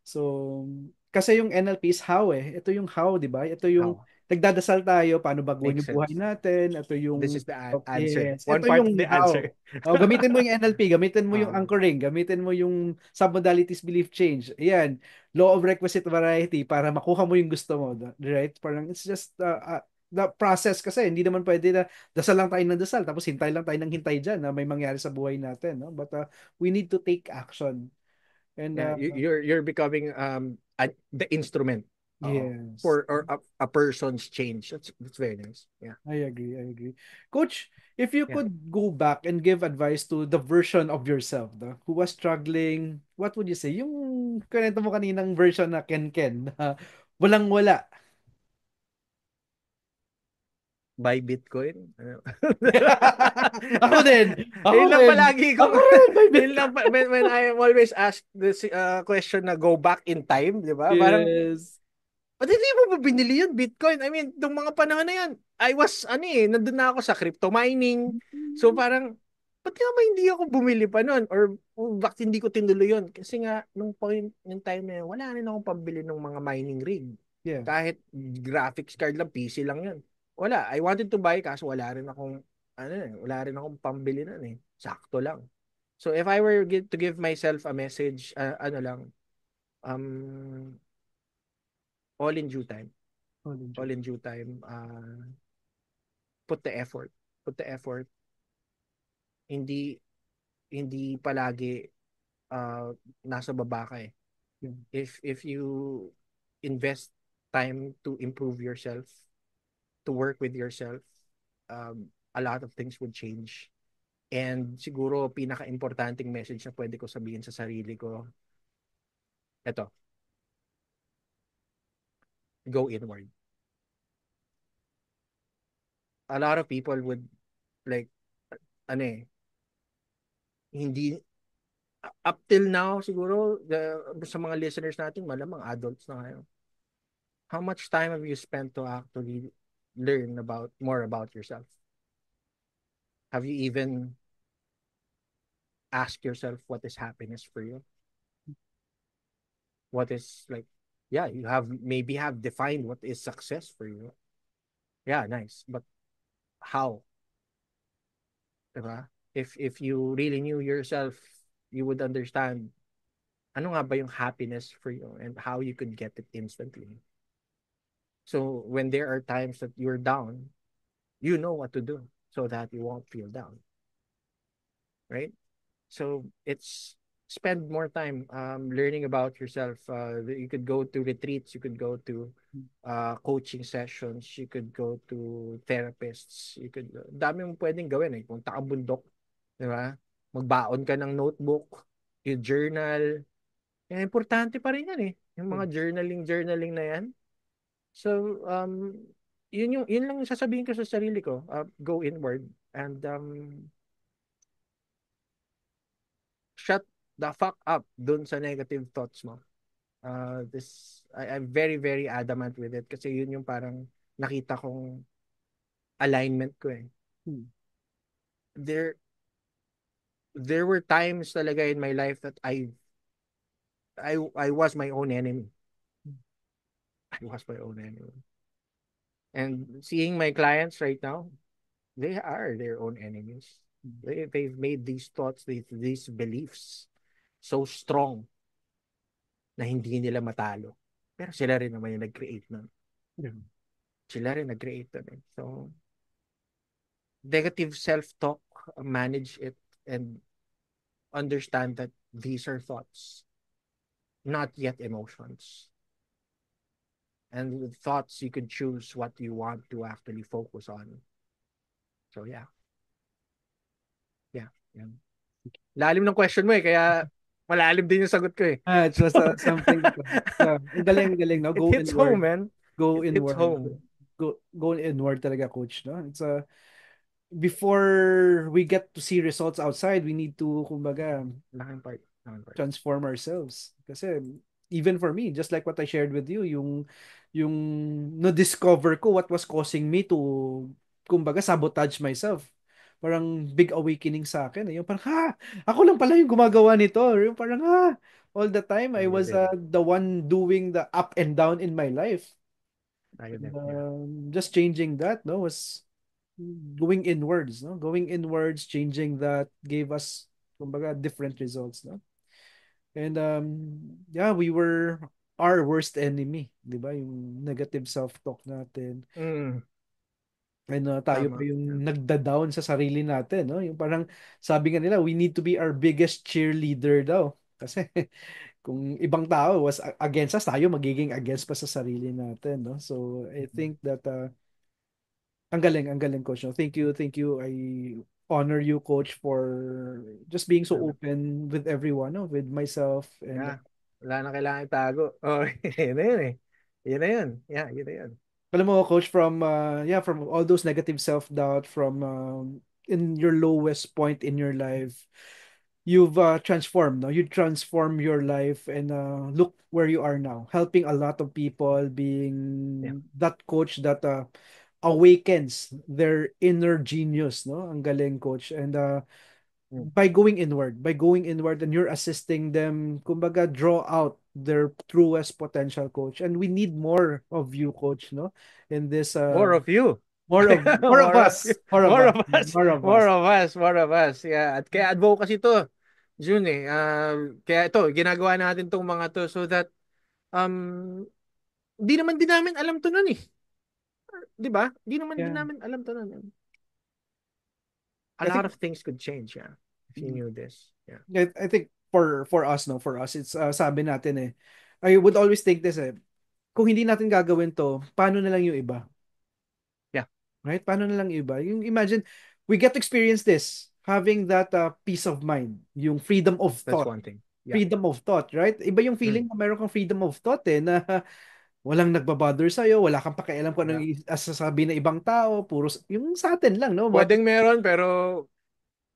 So, kasi yung NLP is how Ito yung how, di ba? Ito yung How? nagdadasal tayo, paano baguhin Makes yung buhay sense. natin. Ito This yung, is the answer. yes, One ito part of yung the how. answer. Oh, gamitin mo yung NLP, gamitin mo yung Ah, anchoring, gamitin mo yung submodalities belief change. Ayan, law of requisite variety para makuha mo yung gusto mo, right? Parang it's just the process kasi hindi naman pwede na dasal lang tayo ng dasal tapos hintay lang tayo ng hintay dyan na may mangyari sa buhay natin, no? But we need to take action. And yeah, you're becoming the instrument yes, for or a person's change. That's very nice. Yeah. I agree. I agree. Coach, if you Yeah. could go back and give advice to the version of yourself who was struggling, what would you say? Yung kanento mo kaninang version na Ken na walang-wala. Buy Bitcoin. Ano? Ako din. Ako Yun lang din. palagi Ako kong rin. May yun lang Bitcoin. when I always ask this question na go back in time, di ba? Parang Yes. ba't hindi mo ba binili yun, Bitcoin? I mean, nung mga panahon na yan, I was, nandun na ako sa crypto mining. So parang, ba't nga ba hindi ako bumili pa nun? Or bakit hindi ko tinuloy yun? Kasi nga, nung point, nung time na yun, wala rin akong pambili ng mga mining rig. Yeah. Kahit graphics card lang, PC lang yun. Wala. I wanted to buy, kaso wala rin akong pambili nun eh. Sakto lang. So if I were to give myself a message, um, all in due time. Oh, legit. All in due time. Put the effort. Put the effort. Hindi hindi palagi uh, nasa baba ka eh. Yeah. If you invest time to improve yourself, to work with yourself, a lot of things would change. And siguro pinaka-importanting message na pwede ko sabihin sa sarili ko, eto, go inward. A lot of people would like, ano eh, hindi up till now siguro sa mga listeners natin malamang adults na ngayon. How much time have you spent to actually learn about more about yourself? Have you even asked yourself what is happiness for you? What is like, yeah, you have defined what is success for you. Yeah, nice. But how? Diba? If you really knew yourself, you would understand ano nga ba yung happiness for you and how you could get it instantly. So when there are times that you're down, you know what to do so that you won't feel down, right? So it's spend more time learning about yourself. You could go to retreats, you could go to coaching sessions, you could go to therapists, you could dami mong pwedeng gawin eh. Punta ka bundok, di ba? Magbaon ka ng notebook, you journal. Eh, importante pa rin yan eh. Yung Yeah. mga journaling na yan. So, yun lang yung sasabihin ko sa sarili ko. Go inward and shut the fuck up dun sa negative thoughts mo. I'm very, very adamant with it kasi yun yung parang nakita kong alignment ko eh. Hmm. There, there were times talaga in my life that I was my own enemy. I was my own enemy. And seeing my clients right now, they are their own enemies. They've made these thoughts, these beliefs so strong na hindi nila matalo. Pero sila rin naman yung nag-create nun. Yeah. Sila rin nag-create nun eh. So, negative self-talk, manage it, and understand that these are thoughts, not yet emotions. And with thoughts, you could choose what you want to actually focus on. So, yeah. Yeah. Yan. Lalim ng question mo eh, kaya malalim din yung sagot ko eh. It was something. Ang galing, no? It Go hits home, inward. man. Go It hits inward. home. Go inward talaga, coach, no? It's before we get to see results outside, we need to, kumbaga, Laking part. Laking part. transform ourselves. Kasi even for me, just like what I shared with you, yung yung na-discover ko what was causing me to, kumbaga, sabotage myself. Parang big awakening sa akin. Yung parang, ha, ako lang pala yung gumagawa nito. Yung parang, ha, all the time I Tayo was din. the one doing the up and down in my life. Tayo And, din. Yeah. just changing that, no, was going inwards, no? Going inwards, changing that gave us, kumbaga, different results, no? And yeah, we were our worst enemy, 'di ba? Yung negative self-talk natin. Mm, And tayo pa tama. Yeah. yung nagda-down sa sarili natin, no? Yung parang sabi nga nila, we need to be our biggest cheerleader daw. Kasi kung ibang tao was against us, tayo magiging against pa sa sarili natin, no? So I Mm. think that ang galing coach. No? Thank you. I honor you, coach, for just being so Tama. open with everyone, no? With myself and Yeah. Wala na kailangan itago. Oh, yun na yun eh. Yun na yun. Yeah, yun na yun. alam mo, coach, from yeah, from all those negative self-doubt, from in your lowest point in your life, you've transformed. No, you transform your life and look where you are now, helping a lot of people, Yeah. being that coach that awakens their inner genius. No, ang galing, coach, and Mm. by going inward, and you're assisting them, kumbaga, draw out their truest potential, coach. And we need more of you, coach, no? In this More of you. more of More of you. us, more of More us, of us. more of More us. of us. More of us. Yeah. At kaya advocacy to, June eh. Kaya ito, ginagawa natin tong mga to so that di naman din namin alam to nun eh. Di ba? Di naman din Yeah. namin alam to nun. A I lot think of things could change, yeah. If you knew this. Yeah. I think for us, no, for us, it's sabi natin eh, I would always think this eh, kung hindi natin gagawin to, paano na lang yung iba? Yeah. Right? Paano na lang yung iba? Yung imagine, we get to experience this, having that peace of mind, yung freedom of That's thought. one thing. Yeah. Freedom of thought, right? Iba yung Mm. feeling na meron kang freedom of thought eh, na walang nagbabother sa'yo, wala kang pakialam kung Yeah. anong sasabi ng ibang tao, puro yung sa atin lang, no? What Pwedeng meron pero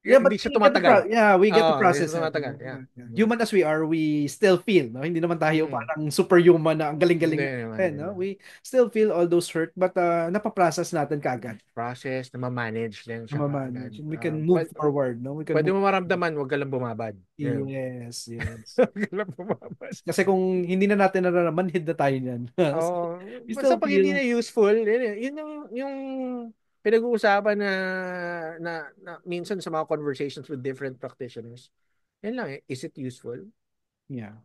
Yeah, hindi but siya tumatagal. we get to Oo, hindi process siya it. tumatagal. Yeah. Mm. Human as we are, we still feel, no? Hindi naman tayo Mm. parang superhuman na ang Hindi galing-galing naman. natin, Hindi no? naman. We still feel all those hurt, but napaprocess natin kaagad. Process na ma-manage din siya kaagad. Mamanage. And we can move forward, no? We can Pwede move. mo maramdaman, huwag ka lang bumabad. Yun. Yes, yes. Huwag ka lang bumabad. Kasi kung hindi na natin nararamdaman, hid na tayo niyan. So, Oh, we basta still pag hindi feel, na useful, yun yung pinag-uusapan na minsan sa mga conversations with different practitioners. Yan lang eh. Is it useful? yeah,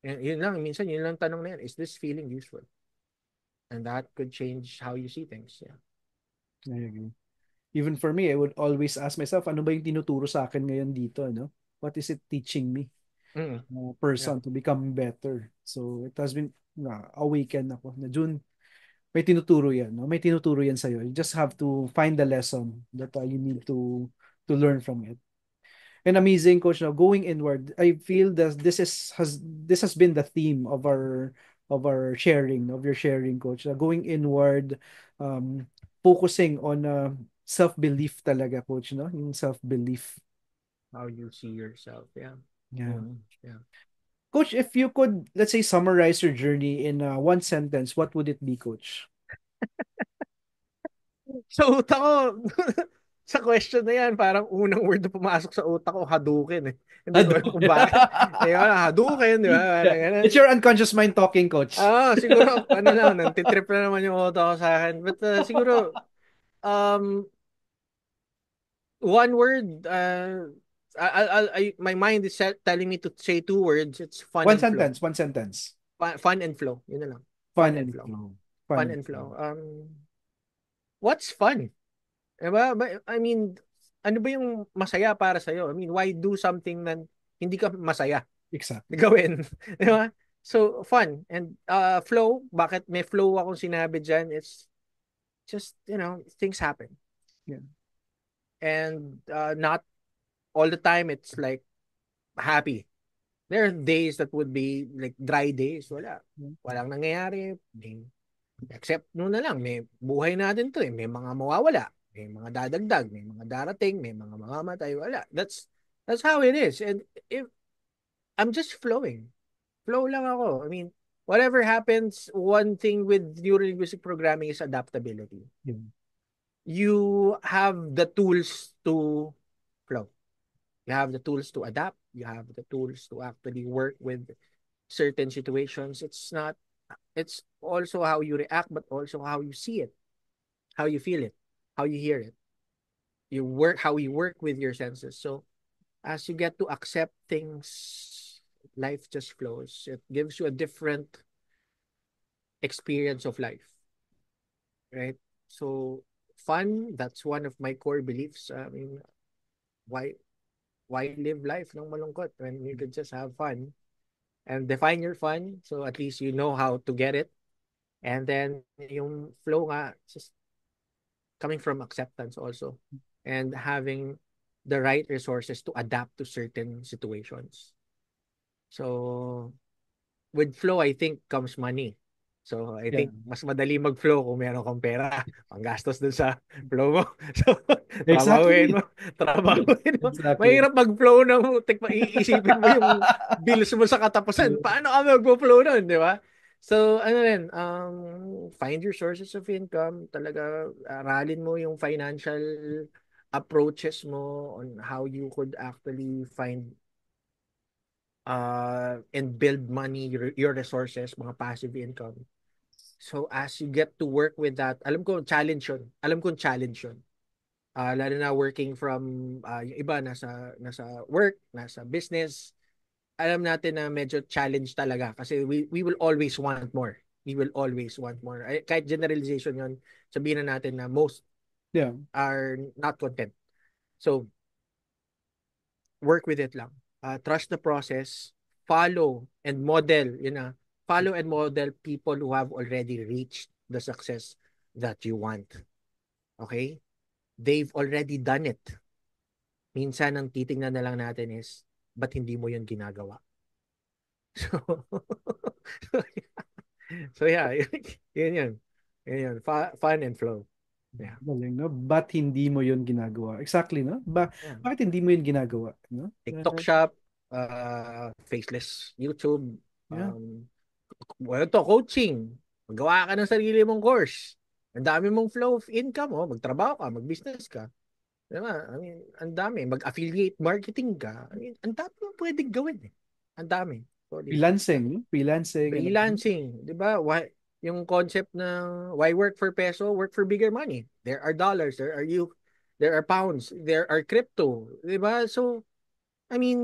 Yun lang. Minsan yun lang tanong na yan. Is this feeling useful? And that could change how you see things. Yeah. I agree. Even for me, I would always ask myself, ano ba yung tinuturo sa akin ngayon dito, no? What is it teaching me, Mm. Yeah. person, to become better? So, it has been, awaken ako na June, may tinuturo yan, no? May tinuturo yan sa'yo. You just have to find the lesson that you need to learn from it. And amazing, coach, now going inward, I feel that this has been the theme of our sharing, of your sharing, coach. Going inward, um focusing on self-belief talaga, coach, no? Yung self-belief. How you see yourself. Yeah. Yeah. Mm. Yeah. Coach, if you could, let's say, summarize your journey in one sentence, what would it be, coach? Sa utak ko, sa question na yan, parang unang word na pumasok sa utak ko, Hadouken eh. Hindi ko alam kung Hadouken. bakit. Eh, wala, Hadouken, di ba? Yeah. Parang ganun. It's your unconscious mind talking, coach. Siguro, ano lang, nagtitrip na naman yung utak ko sa akin. But siguro, um, one word, my mind is telling me to say two words. It's fun One and flow. sentence, one sentence. Fun and flow. Yun na lang. Fun Fun and and flow. flow. Fun Fun and and flow. flow. What's fun? Diba? I mean, ano ba yung masaya para sa'yo? I mean, why do something na hindi ka masaya Exactly. gawin? Diba? So, fun. And flow, bakit may flow akong sinabi dyan? It's just, things happen. Yeah. And not all the time it's like happy. There are days that would be like dry days. Walang nangyayari. Except noon na lang, may buhay natin to eh. May mga mawawala. May mga dadagdag, may mga darating, may mga mamamatay, wala. That's how it is. And if I'm just flowing. Flow lang ako. I mean, whatever happens, one thing with neurolinguistic programming is adaptability. Yeah. You have the tools to flow. You have the tools to adapt. You have the tools to actually work with certain situations. It's also how you react, but also how you see it, how you feel it, how you hear it. How you work with your senses. So as you get to accept things, life just flows. It gives you a different experience of life, right? So fun, that's one of my core beliefs. I mean, why live life ng malungkot when you could just have fun and define your fun so at least you know how to get it. And then yung flow nga, just coming from acceptance also and having the right resources to adapt to certain situations. So with flow, I think comes money. So I Yeah. think mas madali mag-flow kung meron kang pera, panggastos dun sa flow mo. So trabahuin Exactly. mo, trabahuin mo. Exactly. Mahirap mag-flow ng iisipin mo yung bills mo sa katapusan. Paano ka mag-flow nun, di ba? So ano rin, find your sources of income. Talaga aralin mo yung financial approaches mo on how you could actually find and build money, your resources, mga passive income. So as you get to work with that, alam ko challenge yun. Alam ko challenge yun. Lalo na working from yung iba nasa work, nasa business. Alam natin na medyo challenge talaga kasi we will always want more. We will always want more. Kahit generalization yun, sabihin na natin na most Yeah. are not content. So work with it lang. Trust the process, follow and model, follow and model people who have already reached the success that you want. Okay? They've already done it. Minsan ang titingnan na lang natin is, ba't hindi mo yun ginagawa? So, so yeah, yun yun. Yun yun. Fun and flow. Yeah. Galing, no? Ba't hindi mo yun ginagawa? Exactly, no? Yeah. Bakit hindi mo yun ginagawa? No? TikTok shop, faceless YouTube, Yeah. well, to coaching. Magawa ka ng sarili mong course. Ang dami mong flow of income, magtrabaho ka, mag-business ka. Diba? I mean, ang dami. Mag-affiliate marketing ka. I mean, ang dami mong pwedeng gawin eh. Ang dami. Sorry. Freelancing, no? Freelancing. Freelancing. Diba? Yung concept ng why work for peso, work for bigger money. There are dollars, there are pounds, there are crypto. Diba? So, I mean,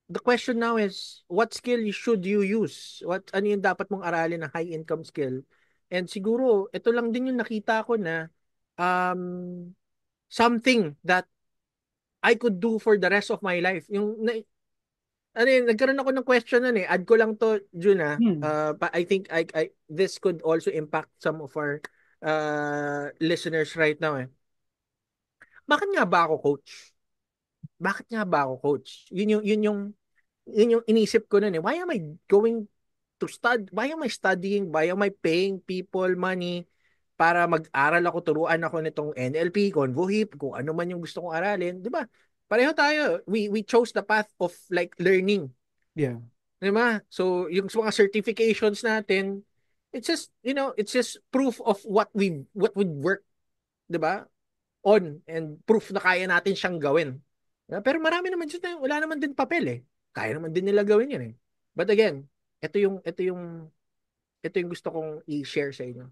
the question now is, what skill should you use? Ano yung dapat mong aralin na high income skill? And siguro, ito lang din yung nakita ko na um, something that I could do for the rest of my life. Nagkaroon ako ng question nun eh. Add ko lang to, Jun ah. Hmm. I think this could also impact some of our listeners right now eh. Bakit nga ba ako coach? Bakit nga ba ako coach? Yun yung inisip ko nun eh. Why am I going to study? Why am I studying? Why am I paying people money para mag-aral ako, turuan ako nitong NLP, Convo-HIP, kung ano man yung gusto kong aralin, 'di ba? Pareho tayo. We chose the path of like learning, Yeah. 'di ba? So, yung mga certifications natin, it's just proof of what we work, 'di ba? On and proof na kaya natin siyang gawin. Pero marami naman dyan na wala naman din papel eh. Kaya naman din nila gawin yan eh. But again, ito yung gusto kong i-share sa inyo.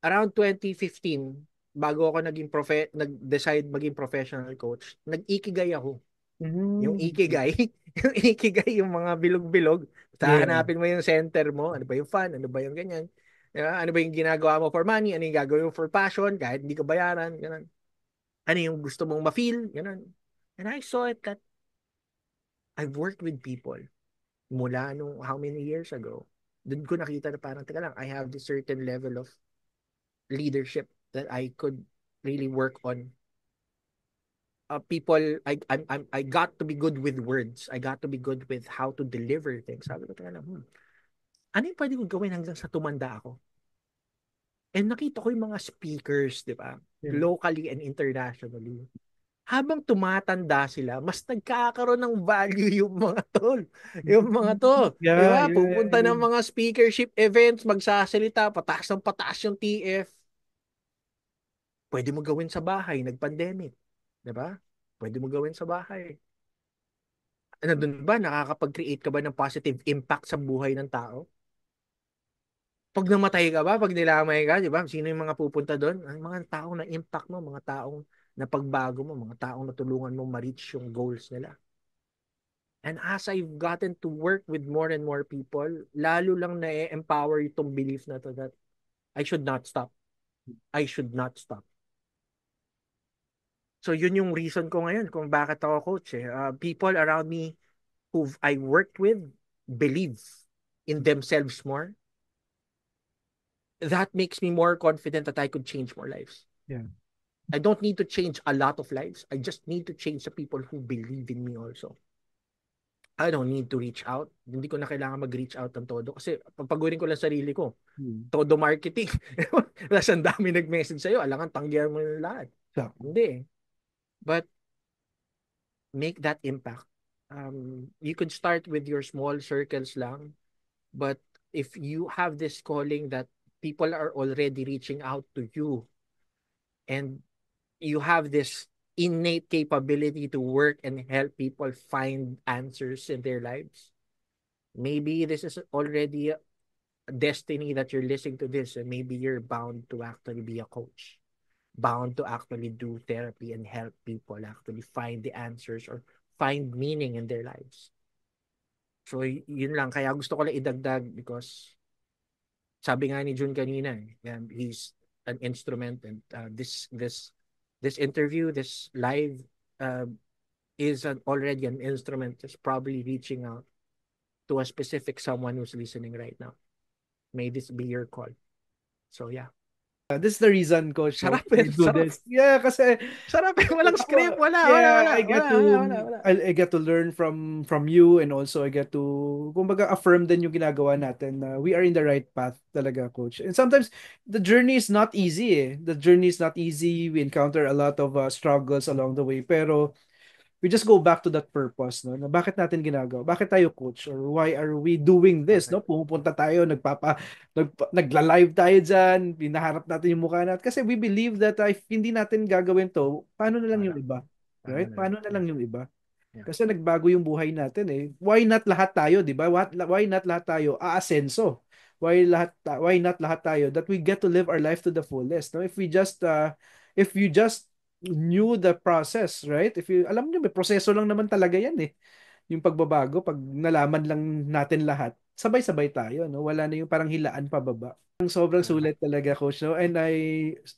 Around 2015, bago ako nag-decide maging professional coach, nag-ikigai ako. Yung Mm. ikigai, yung ikigai, yung mga bilog-bilog. Yeah. Hanapin mo yung center mo, ano ba yung fun, ano ba yung ganyan. Diba? Ano ba yung ginagawa mo for money, ano yung gagawin mo for passion, kahit hindi ka bayaran, ganun. Ano yung gusto mong ma-feel, ganun. And I saw it that I've worked with people mula nung how many years ago. Doon ko nakita na parang, teka lang, I have this certain level of leadership that I could really work on. People, I got to be good with words. I got to be good with how to deliver things. Sabi ko, teka lang, ano yung pwede kong gawin hanggang sa tumanda ako? And nakita ko yung mga speakers, di ba? Yeah. Locally and internationally. habang tumatanda sila, mas nagkakaroon ng value yung mga tol. Yung mga to. Di Yeah, ba? yeah, Pupunta ng yeah. mga speakership events, magsasalita, pataas ng pataas yung TF. Pwede mo gawin sa bahay, nag-pandemic. Di ba? Pwede mo gawin sa bahay. Ano dun ba? Nakakapag-create ka ba ng positive impact sa buhay ng tao? Pag namatay ka ba, pag nilamay ka, di ba? Sino yung mga pupunta doon? Ang mga taong na impact mo, mga taong napagbago mo, mga taong natulungan mo ma-reach yung goals nila. And as I've gotten to work with more and more people, lalo lang na-empower itong belief na to that I should not stop. I should not stop. So yun yung reason ko ngayon kung bakit ako coach eh. People around me who I worked with believe in themselves more. That makes me more confident that I could change more lives. Yeah. I don't need to change a lot of lives. I just need to change the people who believe in me also. I don't need to reach out. Hindi ko na kailangan mag-reach out ng todo. Kasi papagurin ko lang sarili ko. Todo marketing. Tapos ang dami nag-message sa'yo. Alangan, tanggihan mo yung lahat. Yeah. Hindi eh. But make that impact. You could start with your small circles lang. But if you have this calling that people are already reaching out to you and you have this innate capability to work and help people find answers in their lives, maybe this is already a destiny that you're listening to this, and maybe you're bound to actually be a coach, bound to actually do therapy and help people actually find the answers or find meaning in their lives. So yun lang, kaya gusto ko lang idagdag because sabi nga ni Jun kanina, he's an instrument, and this interview, this live, uh, is already an instrument that's probably reaching out to a specific someone who's listening right now. May this be your call. So yeah. This is the reason, Coach, no, Sarap why eh. I do Sarap. this. Yeah, kasi Sarap eh. Walang script. yeah, Wala. I get to learn from you, and also I get to kumbaga affirm din yung ginagawa natin na we are in the right path talaga, Coach. And sometimes the journey is not easy eh. The journey is not easy. We encounter a lot of struggles along the way, pero we just go back to that purpose, no? Na bakit natin ginagawa? Bakit tayo coach? Or why are we doing this, Okay. no? Pumupunta tayo, nagla-live tayo diyan, pinaharap natin yung mukha natin kasi we believe that if hindi natin gagawin to, paano na lang yung Wala. iba? Tama Right? na lang. Paano na lang Yeah. yung iba? Yeah. Kasi nagbago yung buhay natin eh. Why not lahat tayo, 'di ba? Why not lahat tayo aasenso? Why not lahat tayo that we get to live our life to the fullest, no? If you just knew the process, right? If you alam niyo may proseso lang naman talaga 'yan eh. Yung pagbabago, pag nalaman lang natin lahat, sabay-sabay tayo, no? Wala na yung parang hilaan pababa. Sobrang Tama. sulit talaga, Coach, no? And I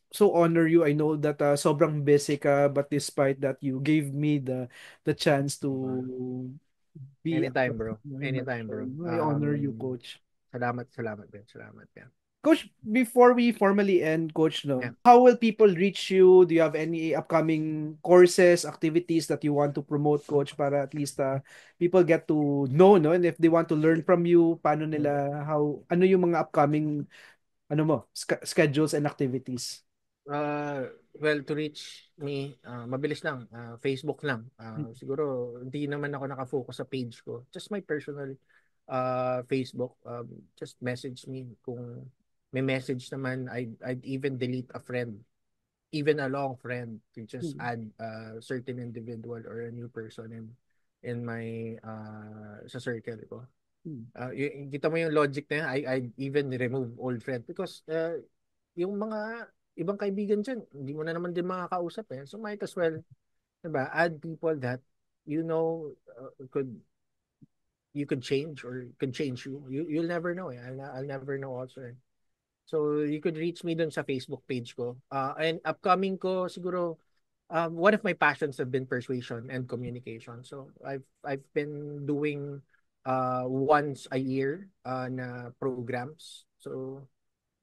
so honor you. I know that sobrang busy ka, but despite that, you gave me the chance to be a Anytime, guest bro. in my Anytime, show. bro. I honor you, Coach. Salamat, Ben. Salamat, Ben. Coach, before we formally end, Coach, Yeah. no, how will people reach you? Do you have any upcoming courses, activities that you want to promote, Coach, para at least people get to know, no? And if they want to learn from you, paano nila, ano yung mga upcoming, schedules and activities? Well, to reach me, mabilis lang. Facebook lang. Siguro, hindi naman ako nakafocus sa page ko. Just my personal Facebook. Just message me. Kung may message naman, I'd even delete a friend. Even a long friend to just Hmm. add a certain individual or a new person in my sa circle ko. Hmm. Kita mo yung logic na yan, I even remove old friend because yung mga ibang kaibigan dyan, hindi mo na naman din makakausap eh. So might as well, diba, add people that you know you could change or could change you. You'll never know eh. I'll never know also eh. So you could reach me dun sa Facebook page ko. And upcoming ko siguro one of my passions have been persuasion and communication. So I've been doing once a year na programs. So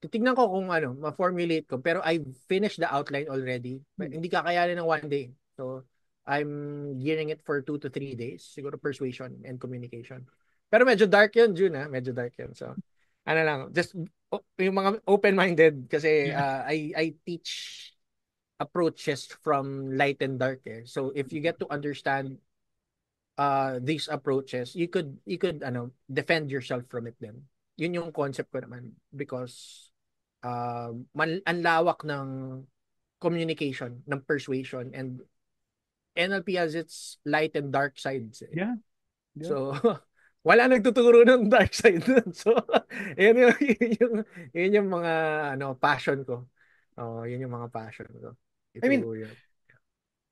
titignan ko kung ano, ma-formulate ko. Pero I finished the outline already. Hmm. Hindi kakayanin ng one day. So I'm gearing it for 2 to 3 days. Siguro persuasion and communication. Pero medyo dark yun, June ha? Medyo dark yun. So ano lang, just yung mga open-minded kasi I teach approaches from light and dark eh. So if you get to understand these approaches, you could defend yourself from it then. Yun yung concept ko naman because ang lawak ng communication, ng persuasion, and NLP has its light and dark sides eh. Yeah. So wala nagtuturo ng dark side dun. So yun yung mga passion ko. Oh, yun yung mga passion ko. I mean, Ituro yun.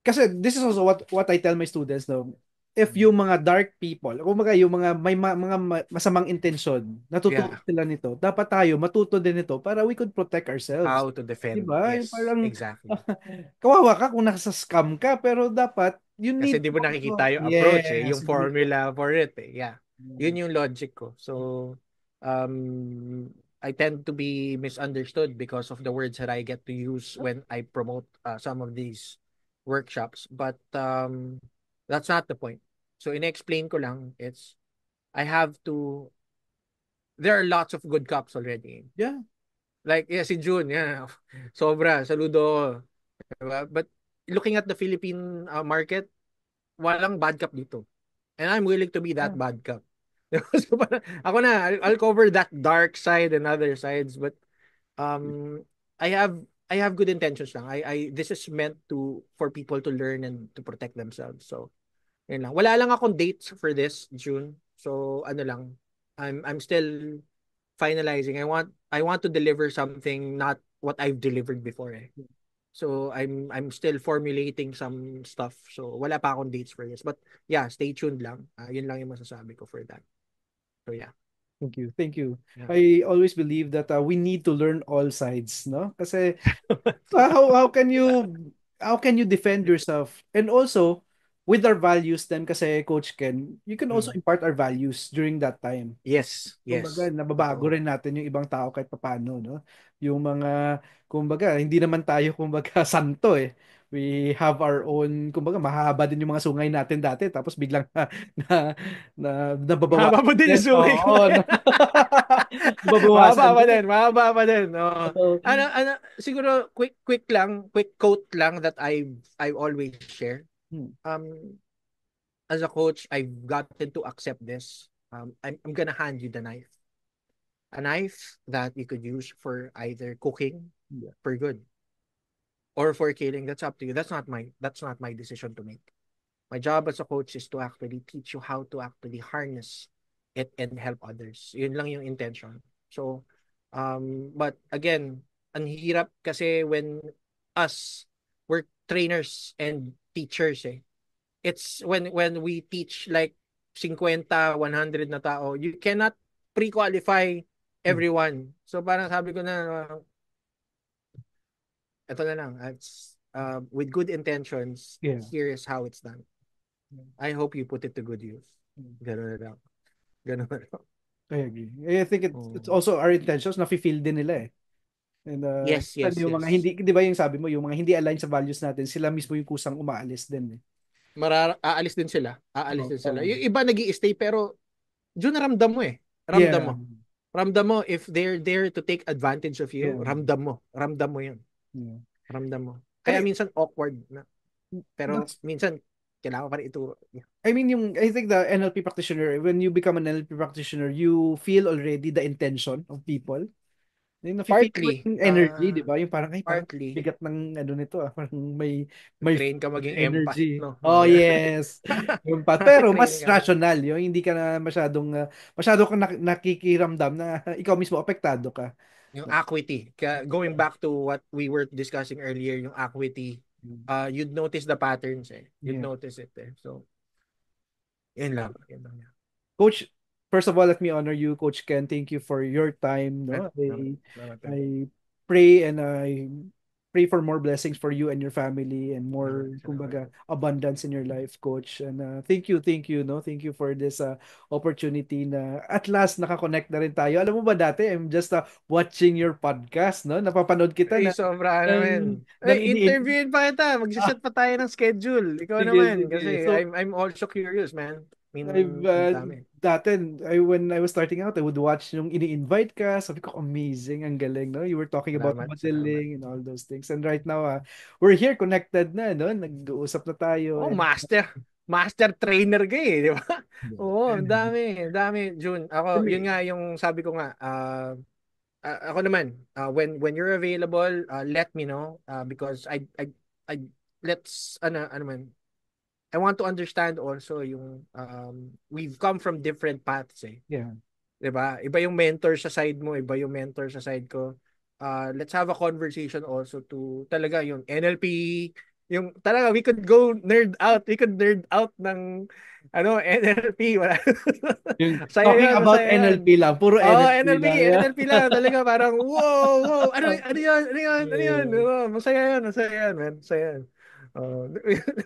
kasi this is also what I tell my students though. If yung mga dark people, kumbaga yung mga may masamang intensyon, natututo Yeah. sila nito, dapat tayo matuto din ito para we could protect ourselves. How to defend. Diba? Yung Yes, parang exactly. kawawa ka kung nasa scam ka, pero dapat you Kasi need di mo nakikita yung approach eh, yes, yung formula for it eh. Yeah. Yun yung logic ko. So, I tend to be misunderstood because of the words that I get to use when I promote some of these workshops. But that's not the point. So, in-explain ko lang, I have to, there are lots of good cops already. Yeah. Like, yeah, si June, yeah. Sobra, saludo. Diba? But looking at the Philippine market, walang bad cop dito. And I'm willing to be that bad cop. So, ako na, I'll cover that dark side and other sides, but I have good intentions lang. This is meant for people to learn and to protect themselves. So, yun lang. Wala lang akong dates for this June. So, ano lang, I'm still finalizing. I want to deliver something not what I've delivered before eh. So I'm still formulating some stuff. So wala pa akong dates for this. But yeah, stay tuned lang. Yun lang yung masasabi ko for that. So yeah. Thank you. Thank you. Yeah. I always believe that we need to learn all sides, no? Kasi how can you defend yourself? And also with our values then kasi Coach Ken, you can also impart our values during that time. Yes. Kumbaga, Yes. nababago rin natin yung ibang tao kahit papaano, no? Yung mga, kumbaga, hindi naman tayo, kumbaga, santo eh. We have our own, kumbaga, mahaba din yung mga sungay natin dati, tapos biglang nababawasan Mahaba pa din din. yung sungay ko. Oo, nababawasan Mahaba pa din. din. Mahaba pa din. Oh. So, Siguro quick quote lang that I always share. As a coach, I've gotten to accept this. I'm gonna hand you the knife. A knife that you could use for either cooking for good or for killing. That's up to you. That's not my decision to make. My job as a coach is to actually teach you how to actually harness it and help others. Yun lang yung intention. So, but again, ang hirap kasi when we're trainers and teachers eh. It's when we teach like 50, 100 na tao, you cannot pre-qualify everyone. So parang sabi ko na, ito na lang, it's with good intentions, here is how it's done. I hope you put it to good use. Ganun na lang. Ganun na lang. I agree. I think it's also our intentions na feel din nila eh. And yes. yung mga hindi, di ba yung sabi mo, yung mga hindi align sa values natin, sila mismo yung kusang umaalis din eh. Aalis din sila. Yung iba nag-i-stay pero Jun, ramdam mo eh. Ramdam mo if they're there to take advantage of you, ramdam mo. Ramdam mo yun. Ramdam mo. Kaya minsan awkward na. Pero minsan kailangan pa rin ituro. I think the NLP practitioner, when you become an NLP practitioner, you feel already the intention of people. Partly. Yung energy, di ba? Yung parang, parang partly. bigat ng nito Parang may train ka maging energy. empath, no? Oh, yes. Empath. Pero mas rational. Yung hindi ka na masyadong kang nakikiramdam na ikaw mismo apektado ka. Yung acuity. Going back to what we were discussing earlier, yung acuity, you'd notice the patterns eh. You'd notice it eh. So, yun lang. Coach, first of all, let me honor you, Coach Ken. Thank you for your time. No? I pray and I pray for more blessings for you and your family and more, kumbaga, abundance in your life, Coach. And thank you, no? Thank you for this opportunity na at last nakakonect na rin tayo. Alam mo ba dati, I'm just watching your podcast, no? Napapanood kita na. Sobra naman. Interviewin pa kita. Mag-set pa tayo ng schedule. Ikaw naman. Kasi I'm also curious, man. I've Dami. dati when I was starting out, I would watch yung ini-invite ka. Sabi ko, amazing, ang galing, no? You were talking about Salamat, salamat. modeling and all those things. And right now, we're here connected na, no? Nag-uusap na tayo. Oh, And master trainer ka eh, di ba? Oo, ang and dami, ang dami, June. for Ako, yun me, nga yung sabi ko nga, ako naman, when you're available, let me know because I let's ano man, I want to understand also yung we've come from different paths eh. yeah. 'Di ba? Iba yung mentor sa side mo, iba yung mentor sa side ko. Let's have a conversation also to talaga yung NLP, yung talaga we could nerd out ng NLP. Wala. Yung Saya talking yan, about masaya yan. NLP lang, puro Oh, NLP lang. Yeah. NLP lang talaga parang wow, wow. Ano yan? Ano yan? Ano yan? Yeah. Masaya yan, man. Masaya yan. Oh,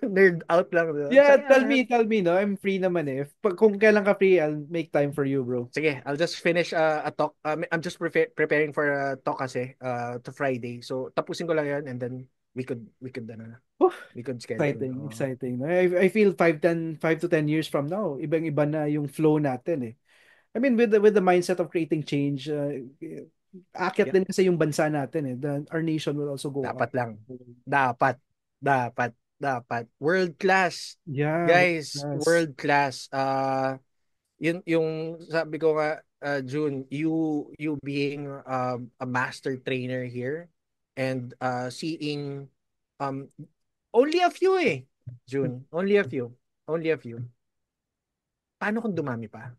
nerd out lang, di ba? Yeah, Saya yan. tell me, no? I'm free naman eh. Kung kailan ka free, I'll make time for you, bro. Sige, I'll just finish a talk. I'm just preparing for a talk kasi to Friday. So tapusin ko lang 'yan and then Oh, we could schedule. exciting, exciting. I feel 5 to 10 years from now, ibang-iba na yung flow natin eh. I mean, with the mindset of creating change, aakyat Yeah, din kasi yung bansa natin eh. Our nation will also go up. dapat lang. Dapat, dapat. World class. Yeah, Guys, yes. world class. Yun yung sabi ko nga June, you being a master trainer here and seeing um only a few June, only a few. Only a few. Paano kung dumami pa?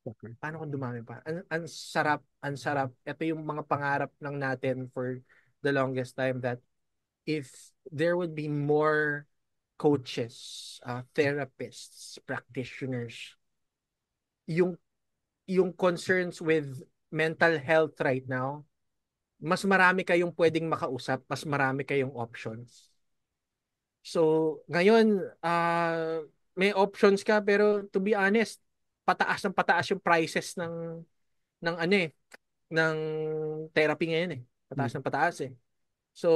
Okay. Paano kung dumami pa? Ang sarap, ang sarap. Ito yung mga pangarap lang natin for the longest time that if there would be more coaches, therapists, practitioners, yung yung concerns with mental health right now, mas marami kayong pwedeng makausap, mas marami kayong options. So, ngayon, may options ka pero to be honest, pataas ng pataas yung prices ng ano eh, ng therapy ngayon eh. Mm. Pataas ng pataas eh. So,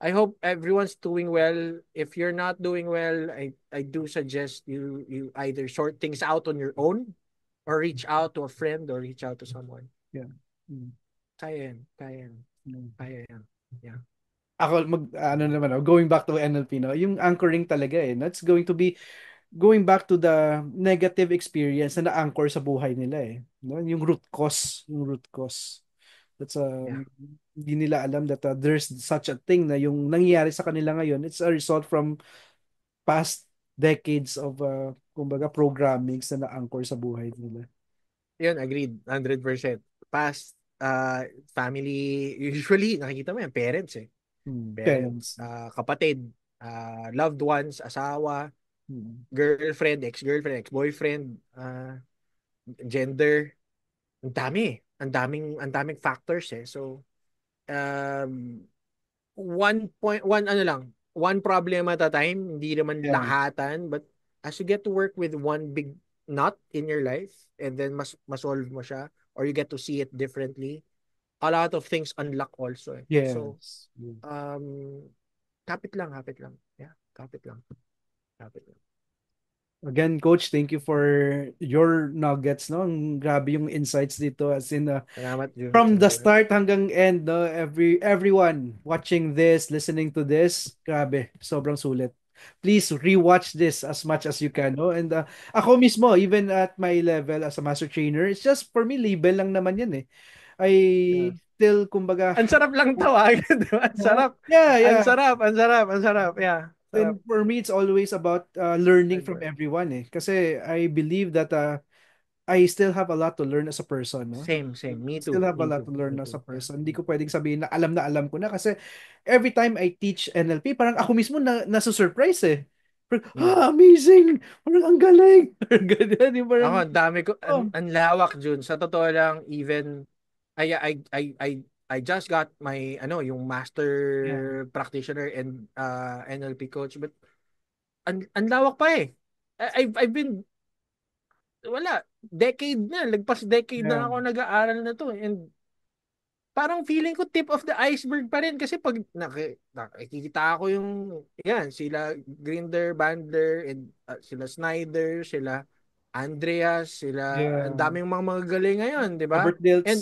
I hope everyone's doing well. If you're not doing well, I do suggest you either sort things out on your own or reach out to a friend or reach out to someone. Yeah. Mm. Kaya yan, kaya yan, Mm. kaya yan. Yeah. Ako ano naman going back to NLP, no, yung anchoring talaga eh, that's going to be going back to the negative experience na na-anchor sa buhay nila eh, no, yung root cause that's Yeah. hindi nila alam that there's such a thing na yung nangyayari sa kanila ngayon, it's a result from past decades of kumbaga programmings na na-anchor sa buhay nila. Yun, agreed. 100%. Past family, usually, nakikita mo yan, parents eh. Parents, Parents. kapatid, loved ones, asawa, Hmm. girlfriend, ex-girlfriend, ex-boyfriend, gender. Ang dami. Ang daming factors eh. So, um, one problem at a time, hindi naman Yeah. lahatan, but as you get to work with one big knot in your life, and then masolve mo siya, or you get to see it differently, a lot of things unlock also eh. So, Yes. um, kapit lang. Yeah, kapit lang. Kapit lang. Again, Coach, thank you for your nuggets, no? Ang grabe yung insights dito, as in Salamat, Jun. from the Salamat. start hanggang end, no? Everyone watching this, listening to this, grabe, sobrang sulit. Please rewatch this as much as you can, no? And ako mismo, even at my level as a master trainer, it's just for me label lang naman yan eh. I Yeah. still kumbaga Ang sarap lang tawagan, di ba? Ang sarap. yeah, Ang yeah. sarap, ang sarap, ang sarap. Yeah, sarap. And for me, it's always about learning from Agree. everyone eh. Kasi I believe that I still have a lot to learn as a person, no? Same. Me Still too. have a Me lot too. to learn Me as too. a Yeah. person. Hindi ko pwedeng sabihin na alam ko na kasi every time I teach NLP, parang ako mismo nasa-surprise eh. Parang, Mm. amazing! Parang ang galing! Ganyan, yung Ako, parang, ang dami ko, oh, ang lawak, Jun. Sa totoo lang, even, I, I, I, I, I just got my, yung yeah, master practitioner and NLP coach, but ang lawak pa eh. I've been, wala, decade na, lagpas decade yeah, na ako nag-aaral na to. And parang feeling ko tip of the iceberg pa rin kasi pag nakikita ko yan, sila Grinder, Bandler, and sila Snyder, sila Andreas, sila, ang Yeah. daming mga magagaling ngayon, di ba? Robert Dilts. And,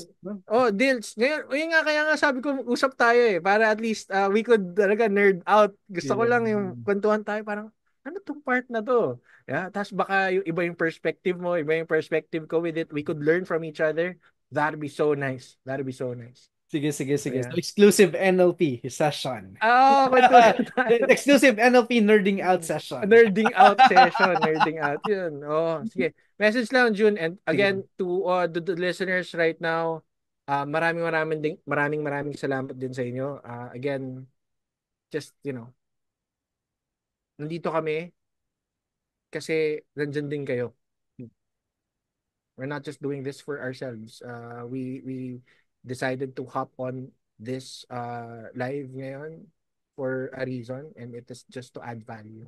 Dilts, ngayon, yun nga, kaya nga sabi ko, usap tayo para at least we could talaga nerd out. Gusto ko Yeah. lang yung kwentuhan tayo, parang, ano tong part na to? Yeah, tapos baka yung iba yung perspective mo, iba yung perspective ko with it. We could learn from each other. That'd be so nice. That'd be so nice. Sige. So, So, yeah. exclusive NLP session. Kwentuhan tayo. Exclusive NLP nerding out session. Nerding out session. Nerding out. Yun. Sige. Message lang, June. And again, Sige. to the listeners right now, maraming salamat din sa inyo. Again, just, nandito kami kasi nandyan din kayo. We're not just doing this for ourselves. We decided to hop on this live ngayon for a reason, and it is just to add value.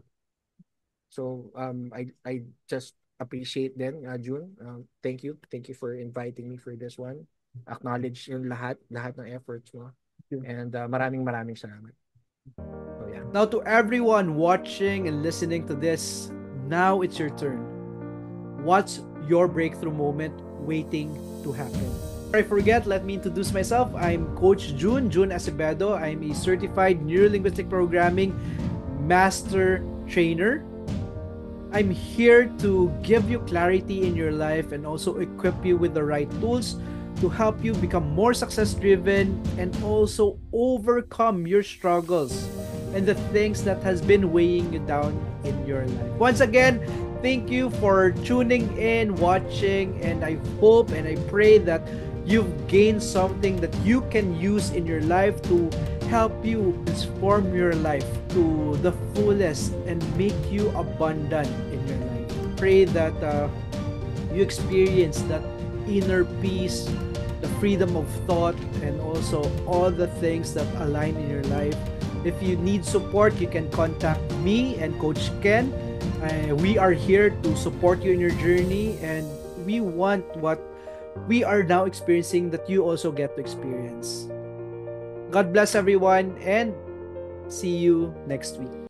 So I just appreciate then, June. Thank you for inviting me for this one. Acknowledge yung lahat ng efforts mo. And maraming salamat. So yeah. Now to everyone watching and listening to this, now it's your turn. What's your breakthrough moment waiting to happen? Before I forget, let me introduce myself. I'm Coach June Acevedo. I'm a certified neurolinguistic programming master trainer. I'm here to give you clarity in your life and also equip you with the right tools to help you become more success-driven and also overcome your struggles and the things that has been weighing you down in your life. Once again, thank you for tuning in, watching, and I hope and I pray that you've gained something that you can use in your life to help you transform your life to the fullest and make you abundant in your life. Pray that you experience that inner peace, the freedom of thought, and also all the things that align in your life. If you need support, you can contact me and Coach Ken. We are here to support you in your journey, and we want what we are now experiencing that you also get to experience. God bless everyone, and see you next week.